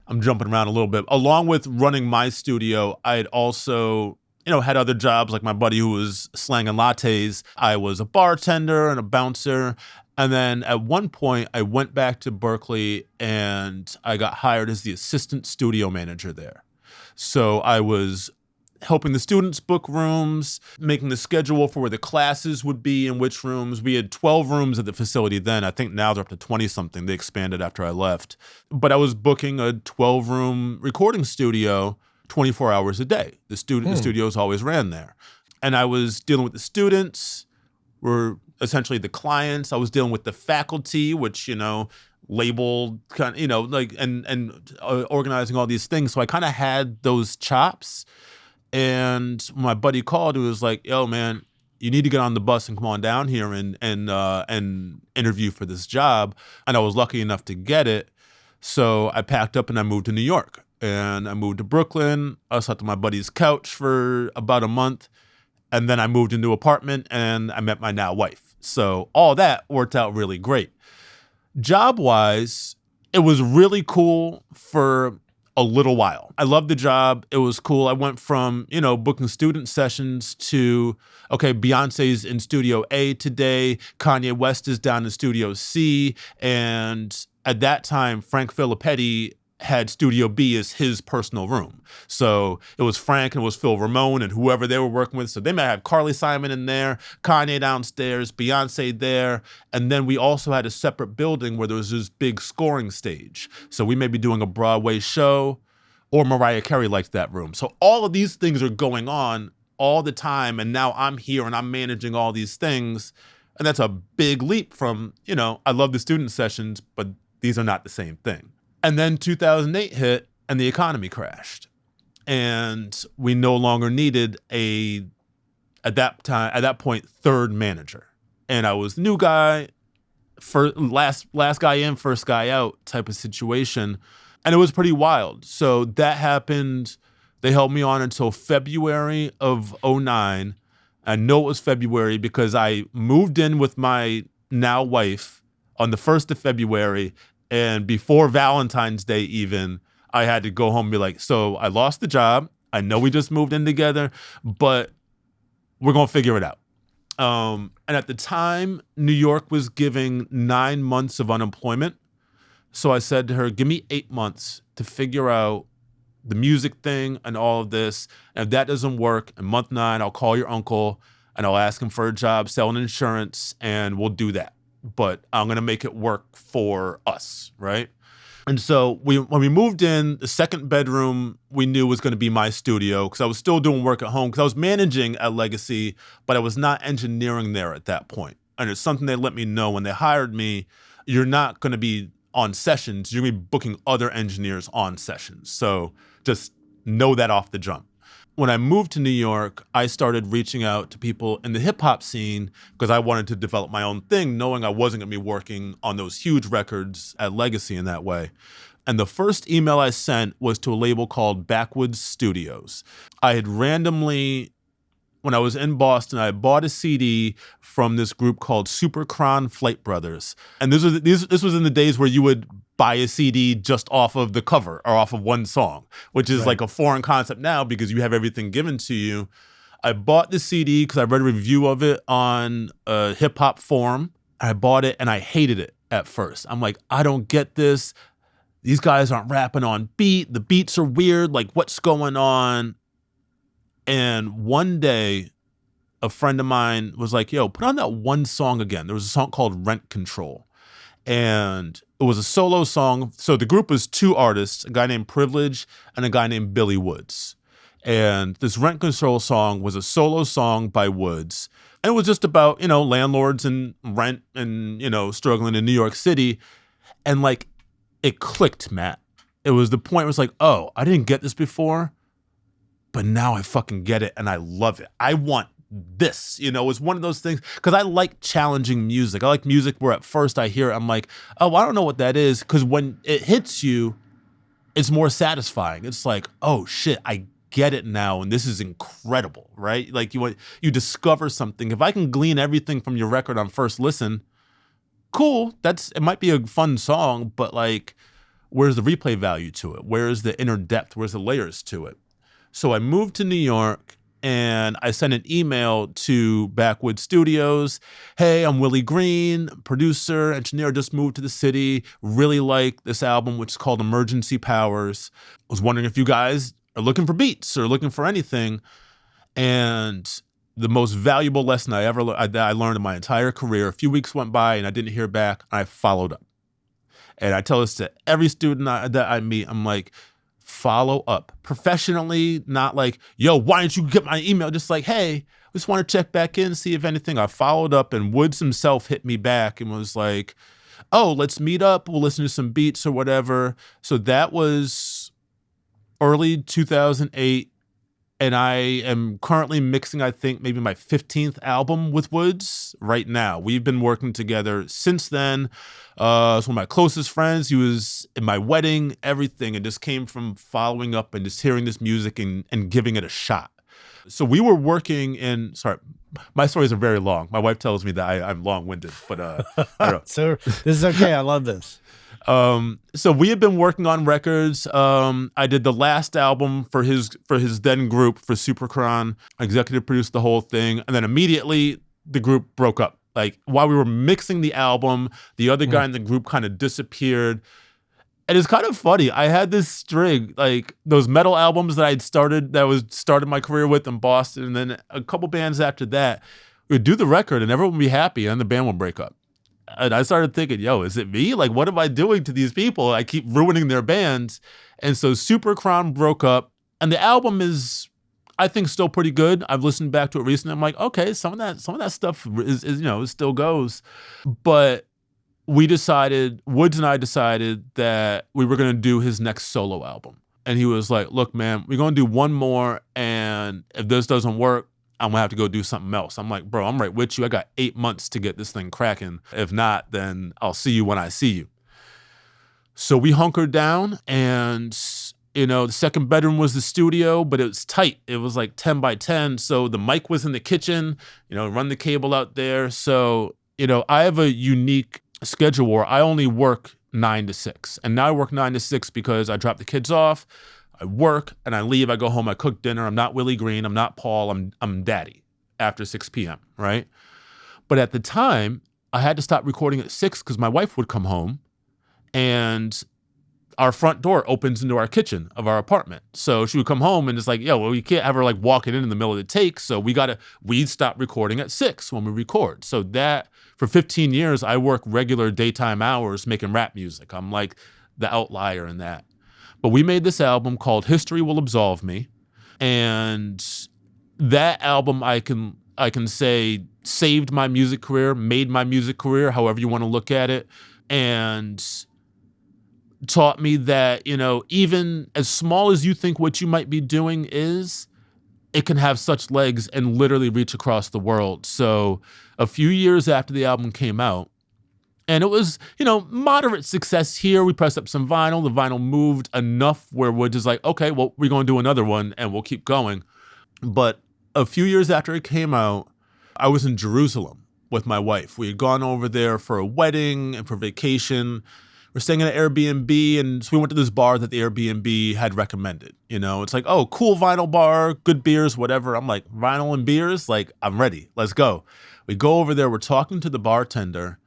I'm jumping around a little bit. Along with running my studio, I had also, had other jobs like my buddy who was slanging lattes. I was a bartender and a bouncer. And then at one point, I went back to Berkeley and I got hired as the assistant studio manager there. So I was helping the students book rooms, making the schedule for where the classes would be in which rooms. We had 12 rooms at the facility then. I think now they're up to 20-something. They expanded after I left. But I was booking a 12-room recording studio 24 hours a day. The studios always ran there. And I was dealing with the students, were essentially the clients. I was dealing with the faculty, which, labeled kind of, and organizing all these things. So I kind of had those chops. And my buddy called, who was like, yo, man, you need to get on the bus and come on down here and interview for this job. And I was lucky enough to get it. So I packed up and I moved to New York. And I moved to Brooklyn. I slept on my buddy's couch for about a month. And then I moved into an apartment and I met my now wife. So all that worked out really great. Job-wise, it was really cool for a little while. I loved the job. It was cool. I went from, booking student sessions to, okay, Beyonce's in Studio A today. Kanye West is down in Studio C. And at that time, Frank Filippetti had Studio B as his personal room. So it was Frank and it was Phil Ramone and whoever they were working with. So they might have Carly Simon in there, Kanye downstairs, Beyonce there. And then we also had a separate building where there was this big scoring stage. So we may be doing a Broadway show, or Mariah Carey liked that room. So all of these things are going on all the time. And now I'm here and I'm managing all these things. And that's a big leap from, I love the student sessions, but these are not the same thing. And then 2008 hit and the economy crashed. And we no longer needed at that point, third manager. And I was new guy, last guy in, first guy out type of situation. And it was pretty wild. So that happened. They held me on until February of 2009. I know it was February because I moved in with my now wife on the 1st of February. And before Valentine's Day even, I had to go home and be like, so I lost the job. I know we just moved in together, but we're going to figure it out. And at the time, New York was giving 9 months of unemployment. So I said to her, give me 8 months to figure out the music thing and all of this. And if that doesn't work, in month 9, I'll call your uncle and I'll ask him for a job selling insurance and we'll do that. But I'm going to make it work for us, right? And so when we moved in, the second bedroom we knew was going to be my studio because I was still doing work at home because I was managing at Legacy, but I was not engineering there at that point. And it's something they let me know when they hired me. You're not going to be on sessions. You're going to be booking other engineers on sessions. So just know that off the jump. When I moved to New York, I started reaching out to people in the hip hop scene because I wanted to develop my own thing, knowing I wasn't going to be working on those huge records at Legacy in that way. And the first email I sent was to a label called Backwoods Studios. I had randomly, when I was in Boston, I bought a CD from this group called Super Cron Flight Brothers. And this was in the days where you would buy a CD just off of the cover or off of one song, which is like a foreign concept now because you have everything given to you. I bought the CD because I read a review of it on a hip hop forum. I bought it and I hated it at first. I'm like, I don't get this. These guys aren't rapping on beat. The beats are weird. Like, what's going on? And one day, a friend of mine was like, yo, put on that one song again. There was a song called Rent Control. And it was a solo song. So the group was 2 artists, a guy named Privilege and a guy named Billy Woods. And this Rent Control song was a solo song by Woods. And it was just about, landlords and rent and, struggling in New York City. And like, it clicked, Matt. It was the point where it's like, oh, I didn't get this before, but now I fucking get it and I love it. I want this, it's one of those things because I like challenging music. I like music where at first I hear it, I'm like, oh, I don't know what that is. Because when it hits you, it's more satisfying. It's like, oh shit, I get it now. And this is incredible, right? Like you discover something. If I can glean everything from your record on first listen, cool. It might be a fun song, but like, where's the replay value to it? Where's the inner depth? Where's the layers to it? So I moved to New York and I sent an email to Backwoods Studios. Hey, I'm Willie Green, producer, engineer, just moved to the city. Really like this album, which is called Emergency Powers. I was wondering if you guys are looking for beats or looking for anything. And the most valuable lesson I learned in my entire career, a few weeks went by and I didn't hear back. I followed up. And I tell this to every student that I meet. I'm like, follow up professionally, not like, yo, why didn't you get my email? Just like, hey, just want to check back in, see if anything. I followed up and Woods himself hit me back and was like, oh, let's meet up. We'll listen to some beats or whatever. So that was early 2008. and I am currently mixing, I think, maybe my 15th album with Woods right now. We've been working together since then. It's one of my closest friends. He was in my wedding, everything. It just came from following up and just hearing this music and giving it a shot. So we were working in, sorry, my stories are very long. My wife tells me that I'm long-winded, but I don't know. So this is okay. I love this. So we had been working on records. I did the last album for his then group, for Supercron. I executive produced the whole thing, and then immediately the group broke up. Like while we were mixing the album, the other guy in the group kind of disappeared. And it's kind of funny. I had this string, like those metal albums that I'd started my career with in Boston, and then a couple bands after that. We'd do the record and everyone would be happy, and the band would break up. And I started thinking, yo, is it me? Like, what am I doing to these people? I keep ruining their bands. And so Supercron broke up, and the album is, I think, still pretty good. I've listened back to it recently. I'm like, okay, some of that stuff is it still goes. But Woods and I decided that we were going to do his next solo album. And he was like, look, man, we're going to do one more, and if this doesn't work, I'm gonna have to go do something else. I'm like, bro, I'm right with you. I got 8 months to get this thing cracking. If not, then I'll see you when I see you. So we hunkered down, and the second bedroom was the studio, but it was tight. It was like 10 by 10. So the mic was in the kitchen, run the cable out there. So, I have a unique schedule where I only work 9 to 6. And now I work 9 to 6 because I drop the kids off, I work, and I leave. I go home, I cook dinner. I'm not Willie Green. I'm not Paul. I'm daddy after 6 p.m., right? But at the time, I had to stop recording at 6 because my wife would come home, and our front door opens into our kitchen of our apartment. So she would come home, and it's like, well, we can't have her like walking in the middle of the take. So we'd stop recording at 6 when we record. So that, for 15 years, I work regular daytime hours making rap music. I'm like the outlier in that. But we made this album called History Will Absolve Me. And that album, I can say, saved my music career, made my music career, however you want to look at it, and taught me that, even as small as you think what you might be doing is, it can have such legs and literally reach across the world. So a few years after the album came out, and it was, moderate success here. We pressed up some vinyl. The vinyl moved enough where we're just like, okay, well, we're going to do another one and we'll keep going. But a few years after it came out, I was in Jerusalem with my wife. We had gone over there for a wedding and for vacation. We're staying in an Airbnb, and so we went to this bar that the Airbnb had recommended. It's like, oh, cool vinyl bar, good beers, whatever. I'm like, vinyl and beers? Like, I'm ready. Let's go. We go over there. We're talking to the bartender.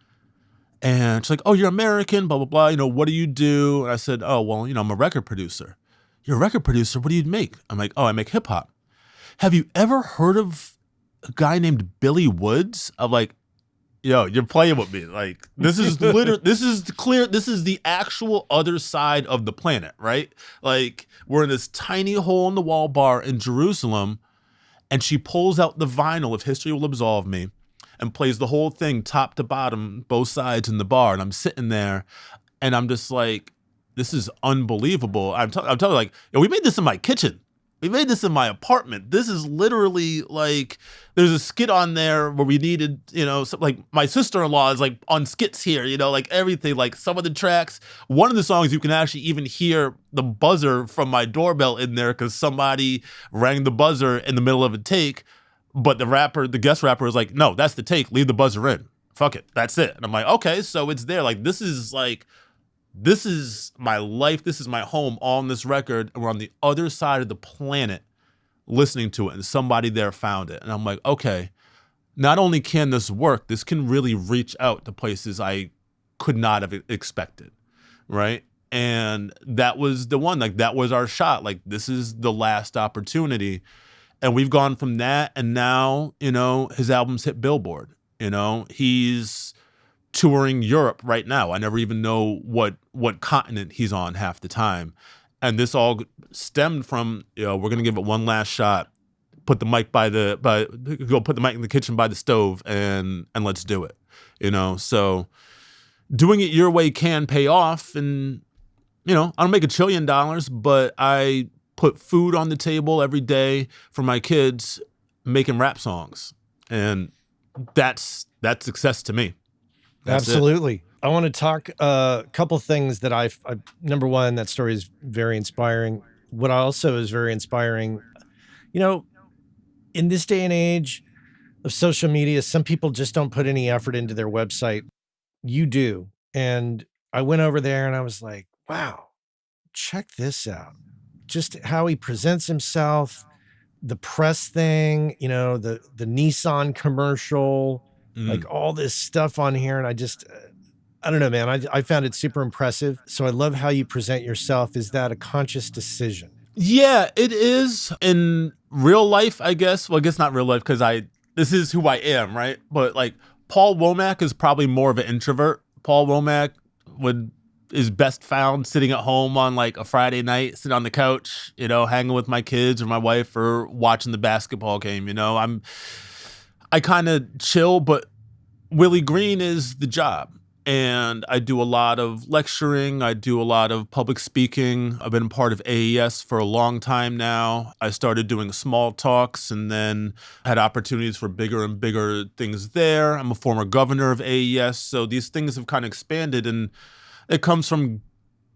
And she's like, oh, you're American, blah, blah, blah. What do you do? And I said, oh, well, I'm a record producer. You're a record producer? What do you make? I'm like, oh, I make hip hop. Have you ever heard of a guy named Billy Woods? I'm like, yo, you're playing with me. Like, this is the actual other side of the planet, right? Like, we're in this tiny hole in the wall bar in Jerusalem, and she pulls out the vinyl of History Will Absolve Me and plays the whole thing top to bottom, both sides in the bar. And I'm sitting there, and I'm just like, this is unbelievable. I'm telling you, like, we made this in my kitchen. We made this in my apartment. This is literally like, there's a skit on there where we needed, like my sister-in-law is like on skits here, like everything, like some of the tracks. One of the songs you can actually even hear the buzzer from my doorbell in there because somebody rang the buzzer in the middle of a take. But the guest rapper is like, no, that's the take. Leave the buzzer in. Fuck it. That's it. And I'm like, okay, so it's there. Like, this is my life. This is my home on this record. And we're on the other side of the planet listening to it. And somebody there found it. And I'm like, okay, not only can this work, this can really reach out to places I could not have expected. Right. And that was the one, like, that was our shot. Like, this is the last opportunity. And we've gone from that, and now, his albums hit Billboard. He's touring Europe right now. I never even know what continent he's on half the time. And this all stemmed from, we're going to give it one last shot, put the mic put the mic in the kitchen by the stove, and let's do it. So doing it your way can pay off. And, I don't make $1 trillion, but I put food on the table every day for my kids, making rap songs. And that's success to me. That's it. Absolutely. I want to talk a couple things that I number one, that story is very inspiring. What also is very inspiring, you know, in this day and age of social media, some people just don't put any effort into their website. You do. And I went over there and I was like, wow, check this out. Just how he presents himself, the press thing, the Nissan commercial, like all this stuff on here. And I don't know, man. I found it super impressive. So I love how you present yourself. Is that a conscious decision? Yeah, it is in real life, I guess. Well, I guess not real life because this is who I am, right? But like Paul Womack is probably more of an introvert. Paul Womack is best found sitting at home on like a Friday night, sitting on the couch, hanging with my kids or my wife or watching the basketball game. I kind of chill, but Willie Green is the job. And I do a lot of lecturing. I do a lot of public speaking. I've been part of AES for a long time now. I started doing small talks and then had opportunities for bigger and bigger things there. I'm a former governor of AES. So these things have kind of expanded, and it comes from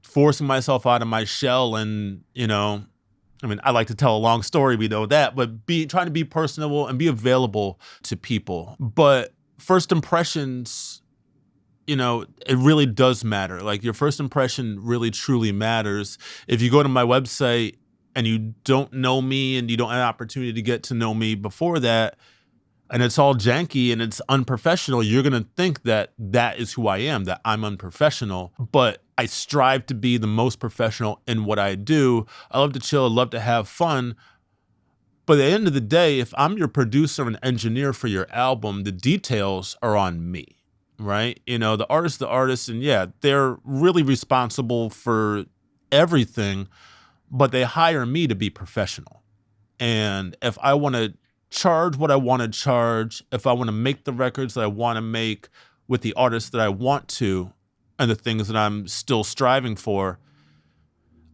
forcing myself out of my shell. And, I like to tell a long story, we know that, but trying to be personable and be available to people. But first impressions, it really does matter. Like your first impression really truly matters. If you go to my website and you don't know me and you don't have an opportunity to get to know me before that, and it's all janky and it's unprofessional, you're going to think that is who I am, that I'm unprofessional. But I strive to be the most professional in what I do. I love to chill. I love to have fun. But at the end of the day, if I'm your producer and engineer for your album, the details are on me. Right? The artist, and yeah, they're really responsible for everything, but they hire me to be professional. And if I want to charge what I want to charge, if I want to make the records that I want to make with the artists that I want to, and the things that I'm still striving for,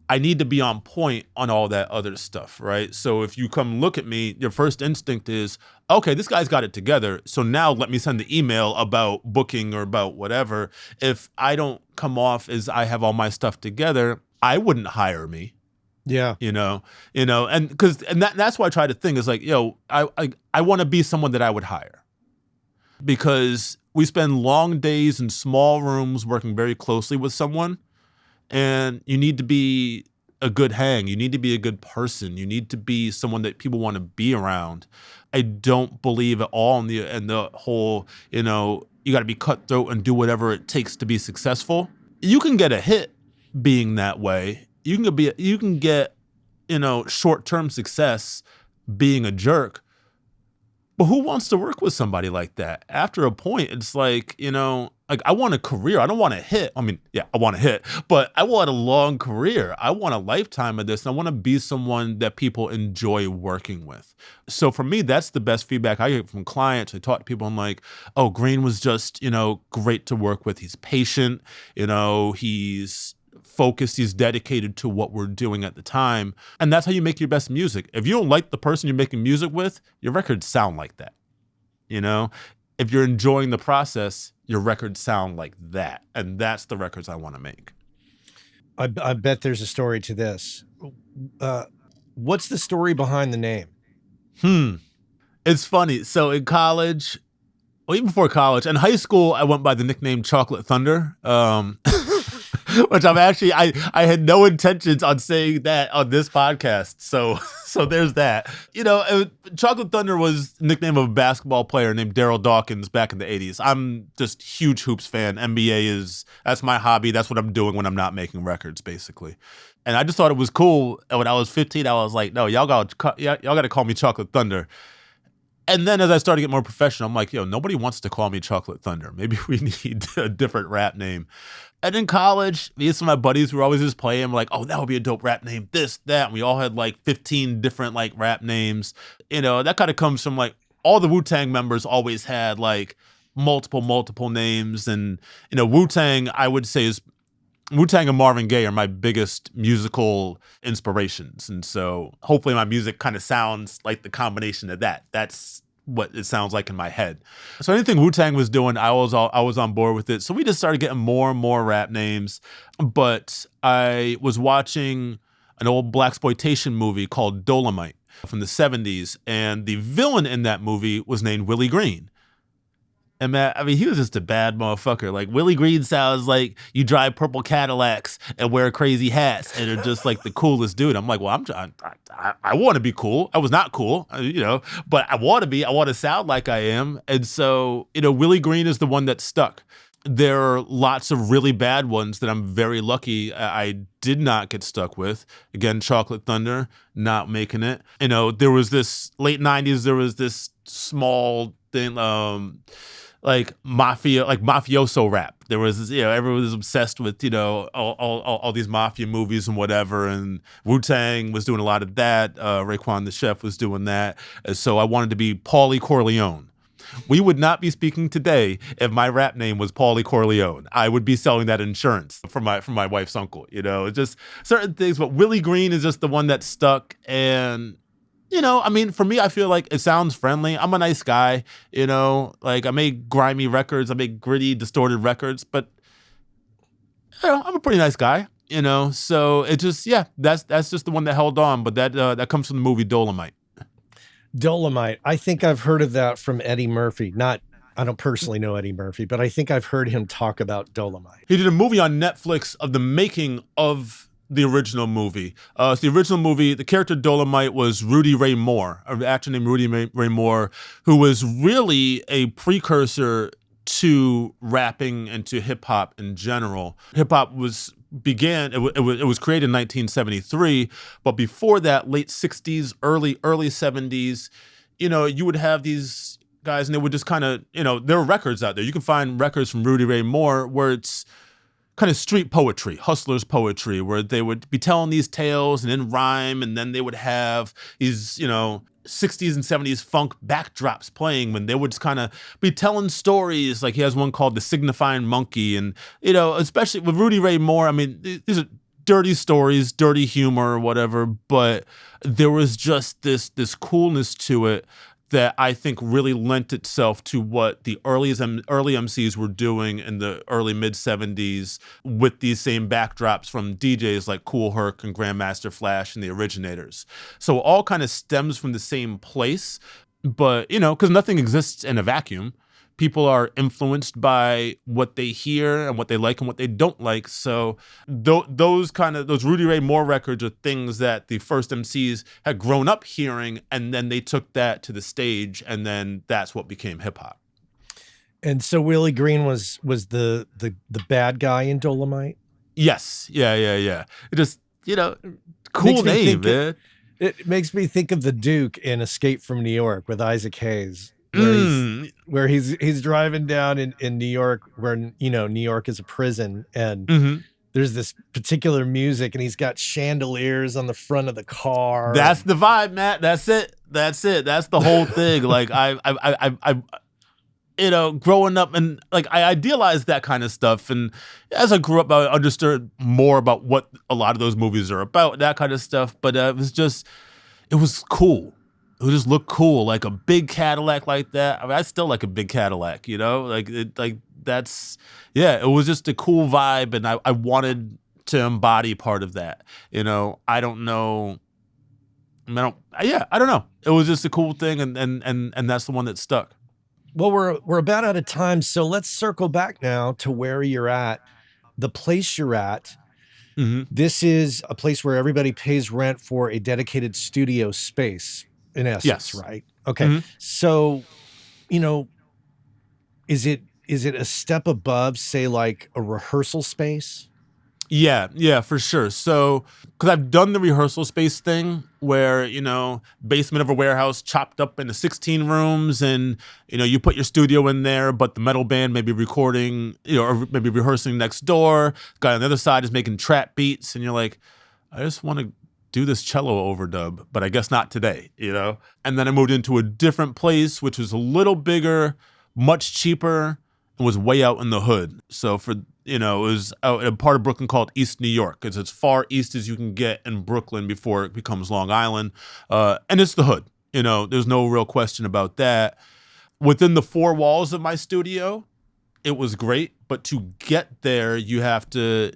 I need to be on point on all that other stuff, right? So if you come look at me, your first instinct is, okay, this guy's got it together. So now let me send the email about booking or about whatever. If I don't come off as I have all my stuff together, I wouldn't hire me. Yeah. And that's why I try to think is like, I want to be someone that I would hire, because we spend long days in small rooms working very closely with someone. And you need to be a good hang. You need to be a good person. You need to be someone that people want to be around. I don't believe at all in the whole, you got to be cutthroat and do whatever it takes to be successful. You can get a hit being that way. You can get short-term success being a jerk. But who wants to work with somebody like that? After a point, it's like, I want a career. I don't want a hit. I mean, yeah, I want a hit, but I want a long career. I want a lifetime of this. And I want to be someone that people enjoy working with. So for me, that's the best feedback I get from clients. I talk to people, I'm like, oh, Green was just, great to work with. He's patient, he's focused, he's dedicated to what we're doing at the time. And that's how you make your best music. If you don't like the person you're making music with, your records sound like that. If you're enjoying the process, your records sound like that. And that's the records I want to make. I bet there's a story to this. What's the story behind the name? It's funny. So in college, well, even before college, in high school, I went by the nickname Chocolate Thunder. Which I had no intentions on saying that on this podcast. So there's that. Chocolate Thunder was the nickname of a basketball player named Daryl Dawkins back in the 80s. I'm just huge hoops fan. NBA that's my hobby. That's what I'm doing when I'm not making records, basically. And I just thought it was cool. And when I was 15, I was like, no, y'all got to call me Chocolate Thunder. And then as I started to get more professional, I'm like, nobody wants to call me Chocolate Thunder. Maybe we need a different rap name. And in college, me and some of my buddies were always just playing. We're like, oh, that would be a dope rap name, this, that. And we all had like 15 different like rap names. That kind of comes from like all the Wu-Tang members always had like multiple names. And, Wu-Tang, I would say, is Wu-Tang and Marvin Gaye are my biggest musical inspirations. And so hopefully my music kind of sounds like the combination of that. That's what it sounds like in my head. So anything Wu-Tang was doing, I was on board with it. So we just started getting more and more rap names. But I was watching an old blaxploitation movie called Dolomite from the 70s. And the villain in that movie was named Willie Green. And man, I mean, he was just a bad motherfucker. Like, Willie Green sounds like you drive purple Cadillacs and wear crazy hats and are just like the coolest dude. I'm like, well, I want to be cool. I was not cool, but I want to be. I want to sound like I am. And so, Willie Green is the one that stuck. There are lots of really bad ones that I'm very lucky I did not get stuck with. Again, Chocolate Thunder, not making it. There was this late 90s, there was this small thing, like mafioso rap. There was this, everyone was obsessed with, all these mafia movies and whatever. And Wu-Tang was doing a lot of that. Raekwon the Chef was doing that. And so I wanted to be Paulie Corleone. We would not be speaking today if my rap name was Paulie Corleone. I would be selling that insurance for my wife's uncle. It's just certain things. But Willie Green is just the one that stuck. And for me, I feel like it sounds friendly. I'm a nice guy, like I make grimy records, I make gritty, distorted records, but I'm a pretty nice guy, so it just, that's just the one that held on. But that comes from the movie Dolomite. Dolomite. I think I've heard of that from Eddie Murphy. I don't personally know Eddie Murphy, but I think I've heard him talk about Dolomite. He did a movie on Netflix of the making of the original movie. The original movie, the character Dolomite was Rudy Ray Moore, an actor named Rudy Ray Moore, who was really a precursor to rapping and to hip hop in general. Hip hop was created in 1973, but before that, late 60s, early 70s, you would have these guys and they would just kind of, there were records out there. You can find records from Rudy Ray Moore where it's kind of street poetry, hustlers poetry, where they would be telling these tales and in rhyme, and then they would have these, 60s and 70s funk backdrops playing when they would just kind of be telling stories. Like he has one called The Signifying Monkey, and, especially with Rudy Ray Moore, I mean, these are dirty stories, dirty humor or whatever, but there was just this coolness to it that I think really lent itself to what the early MCs were doing in the early mid-70s with these same backdrops from DJs like Kool Herc and Grandmaster Flash and the Originators. So it all kind of stems from the same place, but, because nothing exists in a vacuum. People are influenced by what they hear and what they like and what they don't like. So those Rudy Ray Moore records are things that the first MCs had grown up hearing, and then they took that to the stage, and then that's what became hip hop. And so Willie Green was the bad guy in Dolomite? Yes. Yeah. It just, cool name, man. It makes me think of the Duke in Escape from New York with Isaac Hayes. Where he's driving down in New York, where New York is a prison, and there's this particular music, and he's got chandeliers on the front of the car. That's the vibe, Matt. That's it. That's the whole thing. Like I growing up, and like I idealized that kind of stuff, and as I grew up, I understood more about what a lot of those movies are about, that kind of stuff. But it was cool. It would just look cool, like a big Cadillac like that. I mean, I still like a big Cadillac, it was just a cool vibe, and I wanted to embody part of that. I don't know. I don't know. It was just a cool thing, and that's the one that stuck. Well, we're about out of time, so let's circle back now to where you're at, the place you're at. Mm-hmm. This is a place where everybody pays rent for a dedicated studio space. In essence, yes. Right? Okay. Mm-hmm. So, is it a step above, say, like a rehearsal space? Yeah, for sure. So, because I've done the rehearsal space thing where, basement of a warehouse chopped up into 16 rooms, and, you put your studio in there, but the metal band may be recording, or maybe rehearsing next door. Guy on the other side is making trap beats, and you're like, I just want to do this cello overdub, but I guess not today, And then I moved into a different place, which was a little bigger, much cheaper, and was way out in the hood. So for, it was out in a part of Brooklyn called East New York. It's as far east as you can get in Brooklyn before it becomes Long Island. And it's the hood. There's no real question about that. Within the four walls of my studio, it was great. But to get there, you have to,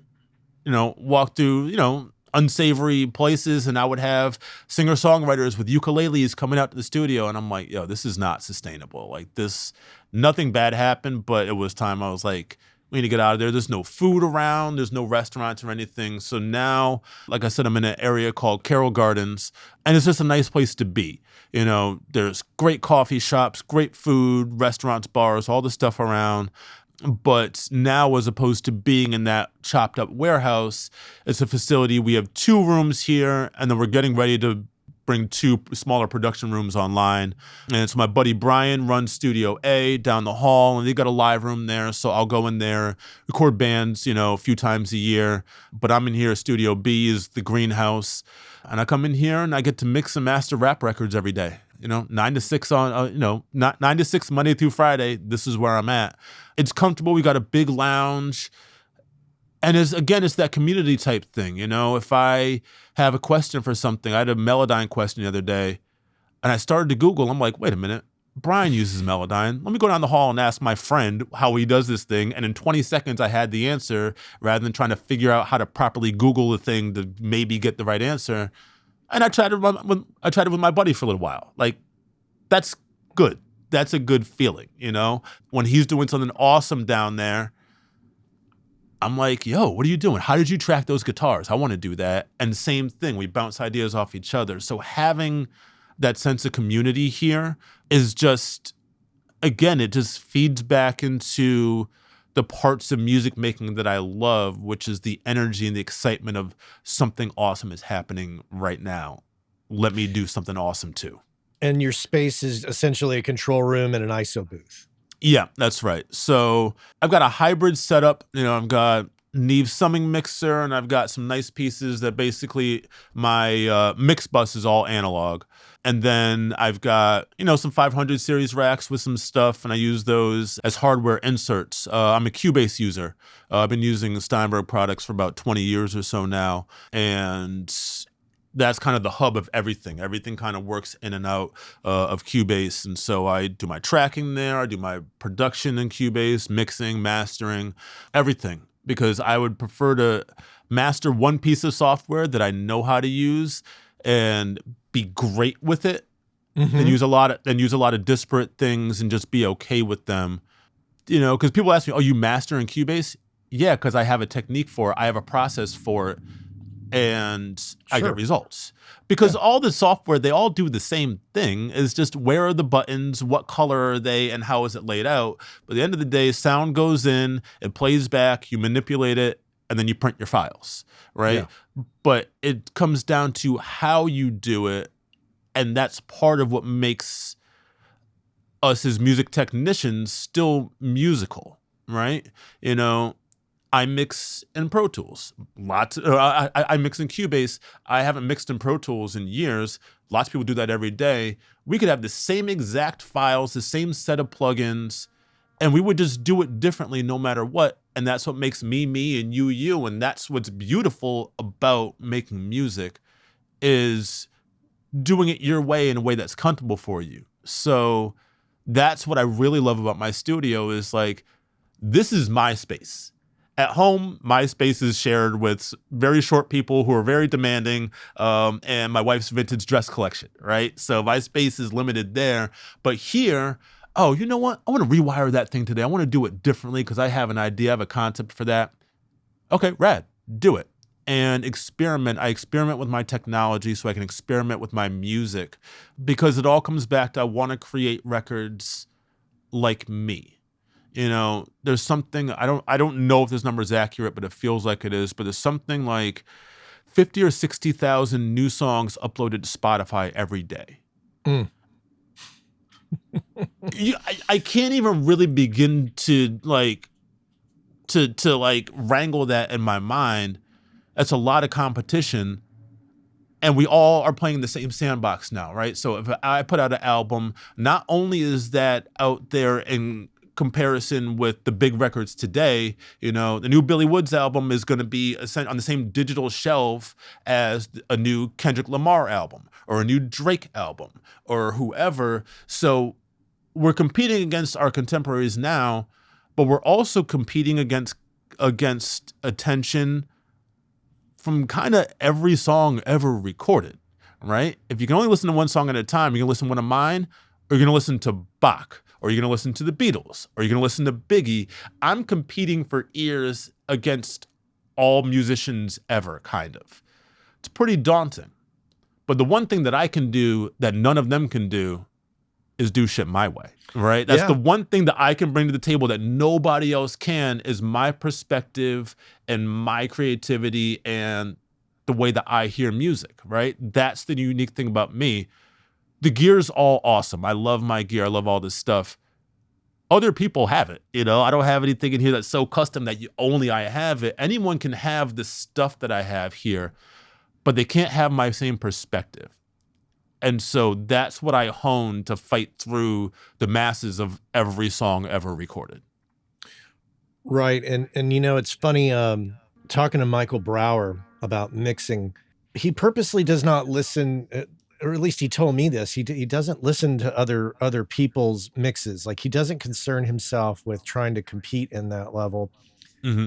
walk through, unsavory places. And I would have singer-songwriters with ukuleles coming out to the studio. And I'm like, yo, this is not sustainable. Like this, nothing bad happened, but it was time. I was like, we need to get out of there. There's no food around. There's no restaurants or anything. So now, like I said, I'm in an area called Carroll Gardens, and it's just a nice place to be. There's great coffee shops, great food, restaurants, bars, all the stuff around. But now, as opposed to being in that chopped up warehouse, it's a facility. We have 2 rooms here, and then we're getting ready to bring 2 smaller production rooms online. And so my buddy Brian runs Studio A down the hall, and they got a live room there. So I'll go in there, record bands, a few times a year. But I'm in here. Studio B is the greenhouse. And I come in here and I get to mix and master rap records every day. 9 to 6 on, 9 to 6 Monday through Friday. This is where I'm at. It's comfortable. We got a big lounge. And it's that community type thing. If I have a question for something, I had a Melodyne question the other day, and I started to Google. I'm like, wait a minute, Brian uses Melodyne. Let me go down the hall and ask my friend how he does this thing. And in 20 seconds, I had the answer rather than trying to figure out how to properly Google the thing to maybe get the right answer. And I tried it with my buddy for a little while. Like, that's good. That's a good feeling, when he's doing something awesome down there. I'm like, yo, what are you doing? How did you track those guitars? I want to do that. And same thing, we bounce ideas off each other. So having that sense of community here is just, again, it just feeds back into the parts of music making that I love, which is the energy and the excitement of something awesome is happening right now. Let me do something awesome too. And your space is essentially a control room and an ISO booth. Yeah, that's right. So I've got a hybrid setup. I've got Neve summing mixer, and I've got some nice pieces that basically my mix bus is all analog. And then I've got, some 500 series racks with some stuff, and I use those as hardware inserts. I'm a Cubase user. I've been using Steinberg products for about 20 years or so now. And that's kind of the hub of everything. Everything kind of works in and out of Cubase. And so I do my tracking there. I do my production in Cubase, mixing, mastering, everything. Because I would prefer to master one piece of software that I know how to use and be great with it, than use a lot of disparate things and just be okay with them. Because people ask me, oh, you master in Cubase? Yeah, because I have a technique for it. I have a process for it. And I get results. Because all the software, they all do the same thing. Is just where are the buttons, what color are they, and how is it laid out. But at the end of the day, sound goes in, it plays back, you manipulate it, and then you print your files, right? Yeah. But it comes down to how you do it, and that's part of what makes us as music technicians still musical, right? I mix in Pro Tools. I mix in Cubase. I haven't mixed in Pro Tools in years. Lots of people do that every day. We could have the same exact files, the same set of plugins, and we would just do it differently no matter what. And that's what makes me, me, and you. And that's what's beautiful about making music, is doing it your way in a way that's comfortable for you. So that's what I really love about my studio, is like, this is my space. At home, my space is shared with very short people who are very demanding, and my wife's vintage dress collection, right? So my space is limited there. But here, oh, you know what? I want to rewire that thing today. I want to do it differently because I have an idea, I have a concept for that. Okay, rad, do it. And experiment. I experiment with my technology so I can experiment with my music, because it all comes back to I want to create records like me. There's something, I don't know if this number is accurate, but it feels like it is. But there's something like 50 or 60,000 new songs uploaded to Spotify every day. I can't even really begin to wrangle that in my mind. That's a lot of competition. And we all are playing the same sandbox now, right? So if I put out an album, not only is that out there and comparison with the big records today. You know, the new Billy Woods album is going to be on the same digital shelf as a new Kendrick Lamar album or a new Drake album or whoever. So we're competing against our contemporaries now, but we're also competing against attention from kind of every song ever recorded, right? If you can only listen to one song at a time, you can listen to one of mine, or you're going to listen to Bach, or you're going to listen to the Beatles, or you're going to listen to Biggie. I'm competing for ears against all musicians ever, kind of. It's pretty daunting. But the one thing that I can do that none of them can do is do shit my way, right? That's the one thing that I can bring to the table that nobody else can, is my perspective and my creativity and the way that I hear music, right? That's the unique thing about me. The gear's all awesome. I love my gear. I love all this stuff. Other people have it, you know? I don't have anything in here that's so custom that only I have it. Anyone can have the stuff that I have here, but they can't have my same perspective. And so that's what I honed to fight through the masses of every song ever recorded. Right. And you know, it's funny, talking to Michael Brower about mixing, he purposely does not listen, or at least he told me this. He doesn't listen to other people's mixes. Like, he doesn't concern himself with trying to compete in that level, Mm-hmm.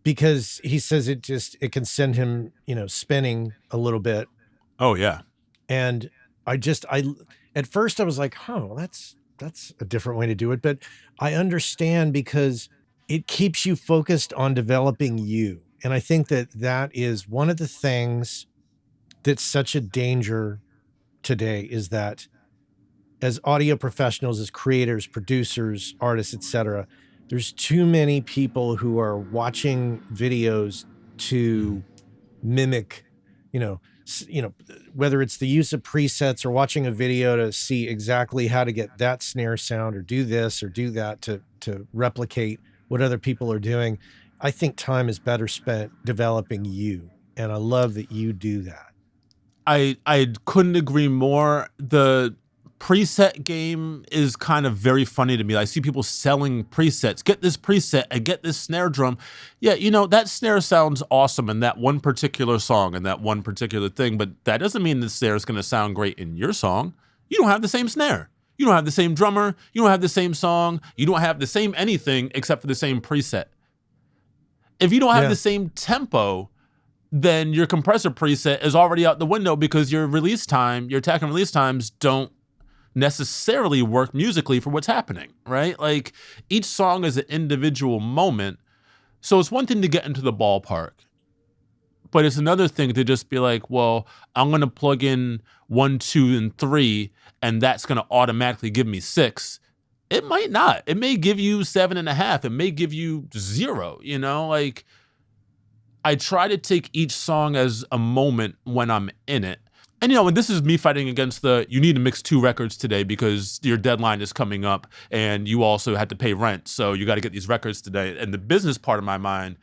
because he says it can send him, you know, spinning a little bit. Oh, yeah. And I at first I was like, oh, that's a different way to do it. But I understand, because it keeps you focused on developing you. And I think that is one of the things that's such a danger today, is that as audio professionals, as creators, producers, artists, etc., there's too many people who are watching videos to mimic, you know, whether it's the use of presets or watching a video to see exactly how to get that snare sound or do this or do that to replicate what other people are doing. I think time is better spent developing you. And I love that you do that. I couldn't agree more. The preset game is kind of very funny to me. I see people selling presets. Get this preset and get this snare drum. Yeah, you know, that snare sounds awesome in that one particular song and that one particular thing, but that doesn't mean the snare is going to sound great in your song. You don't have the same snare. You don't have the same drummer. You don't have the same song. You don't have the same anything except for the same preset. If you don't have the same tempo, then your compressor preset is already out the window, because your attack and release times don't necessarily work musically for what's happening, right? Like, each song is an individual moment. So it's one thing to get into the ballpark, but it's another thing to just be like, well, I'm going to plug in 1, 2, and 3, and that's going to automatically give me 6. It might not. It may give you 7.5. It may give you 0, you know? Like, I try to take each song as a moment when I'm in it. And, you know, and this is me fighting against you need to mix 2 records today because your deadline is coming up and you also had to pay rent. So you got to get these records today. And the business part of my mind,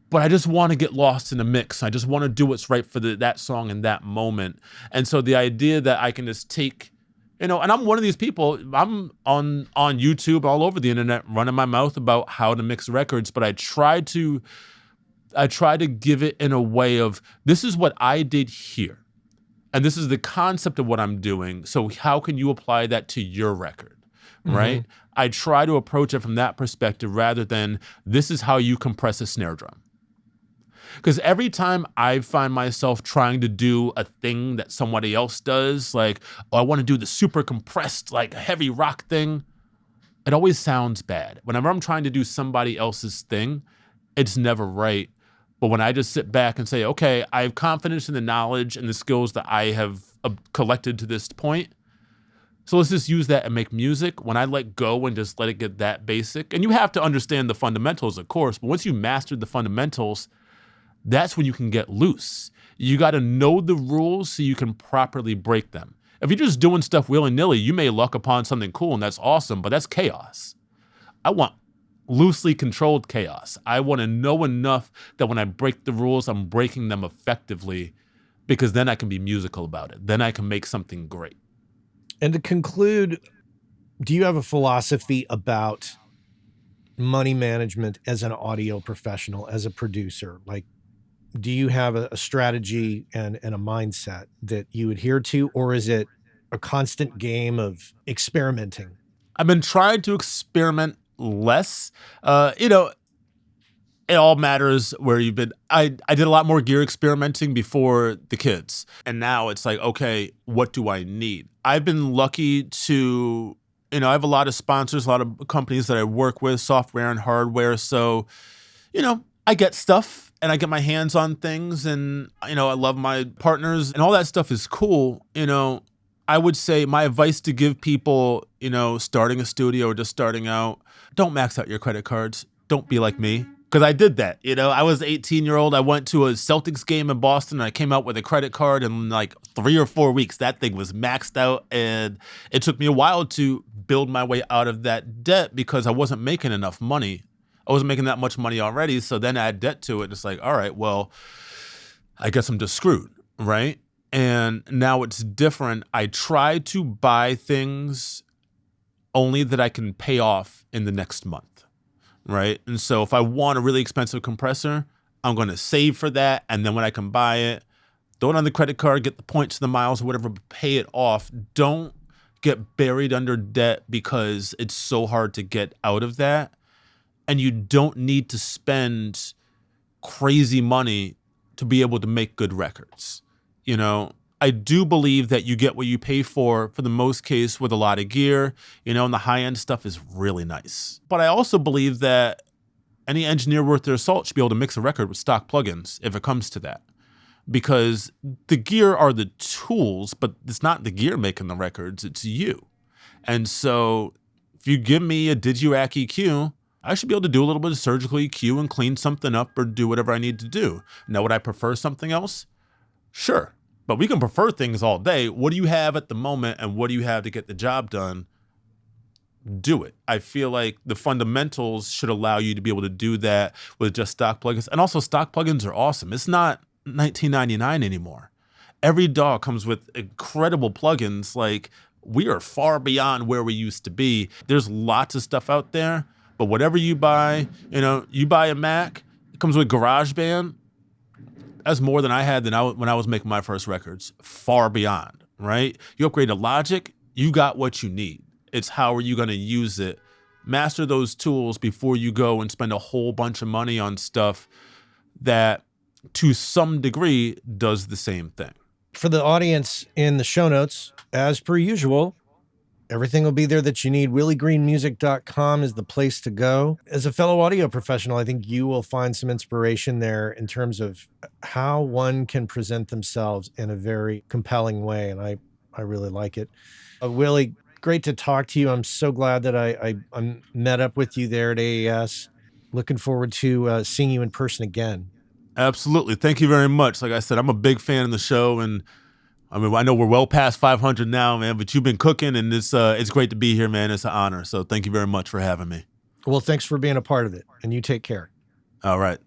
but I just want to get lost in the mix. I just want to do what's right for that song in that moment. And so the idea that I can just take, you know, and I'm one of these people, I'm on YouTube, all over the internet, running my mouth about how to mix records, but I try to give it in a way of, this is what I did here. And this is the concept of what I'm doing. So how can you apply that to your record, right? Mm-hmm. I try to approach it from that perspective rather than, this is how you compress a snare drum. Because every time I find myself trying to do a thing that somebody else does, like, oh, I want to do the super compressed, like, heavy rock thing, it always sounds bad. Whenever I'm trying to do somebody else's thing, it's never right. But when I just sit back and say, okay, I have confidence in the knowledge and the skills that I have collected to this point, so let's just use that and make music. When I let go and just let it get that basic, and you have to understand the fundamentals, of course, but once you mastered the fundamentals, that's when you can get loose. You got to know the rules so you can properly break them. If you're just doing stuff willy-nilly, you may luck upon something cool, and that's awesome, but that's chaos. I want loosely controlled chaos. I want to know enough that when I break the rules, I'm breaking them effectively, because then I can be musical about it. Then I can make something great. And to conclude, do you have a philosophy about money management as an audio professional, as a producer? Like, do you have a strategy and a mindset that you adhere to, or is it a constant game of experimenting? I've been trying to experiment less. You know, it all matters where you've been. I did a lot more gear experimenting before the kids. And now it's like, okay, what do I need? I've been lucky to, I have a lot of sponsors, a lot of companies that I work with, software and hardware. So, I get stuff and I get my hands on things, and, I love my partners and all that stuff is cool. I would say my advice to give people, starting a studio or just starting out, don't max out your credit cards. Don't be like me. Because I did that. I was 18-year-old. I went to a Celtics game in Boston, and I came out with a credit card in like 3 or 4 weeks. That thing was maxed out, and it took me a while to build my way out of that debt because I wasn't making enough money. I wasn't making that much money already, so then I had debt to it. It's like, all right, well, I guess I'm just screwed, right? And now it's different. I try to buy things only that I can pay off in the next month. Right. And so if I want a really expensive compressor, I'm going to save for that. And then when I can buy it, throw it on the credit card, get the points, the miles, or whatever, but pay it off. Don't get buried under debt because it's so hard to get out of that. And you don't need to spend crazy money to be able to make good records. I do believe that you get what you pay for the most case with a lot of gear, and the high-end stuff is really nice. But I also believe that any engineer worth their salt should be able to mix a record with stock plugins if it comes to that. Because the gear are the tools, but it's not the gear making the records, it's you. And so if you give me a Digirac EQ, I should be able to do a little bit of surgical EQ and clean something up or do whatever I need to do. Now, would I prefer something else? Sure. But we can prefer things all day. What do you have at the moment and what do you have to get the job done? Do it. I feel like the fundamentals should allow you to be able to do that with just stock plugins. And also stock plugins are awesome. It's not $19.99 anymore. Every DAW comes with incredible plugins. Like, we are far beyond where we used to be. There's lots of stuff out there, but whatever you buy, you buy a Mac, it comes with GarageBand. That's more than I had when I was making my first records. Far beyond, right? You upgrade to Logic, you got what you need. It's how are you going to use it. Master those tools before you go and spend a whole bunch of money on stuff that, to some degree, does the same thing. For the audience, in the show notes, as per usual, everything will be there that you need. WillieGreenMusic.com is the place to go. As a fellow audio professional, I think you will find some inspiration there in terms of how one can present themselves in a very compelling way. And I really like it. Willie, great to talk to you. I'm so glad that I met up with you there at AES. Looking forward to seeing you in person again. Absolutely. Thank you very much. Like I said, I'm a big fan of the show, and I know we're well past 500 now, man, but you've been cooking, and it's great to be here, man. It's an honor. So thank you very much for having me. Well, thanks for being a part of it, and you take care. All right.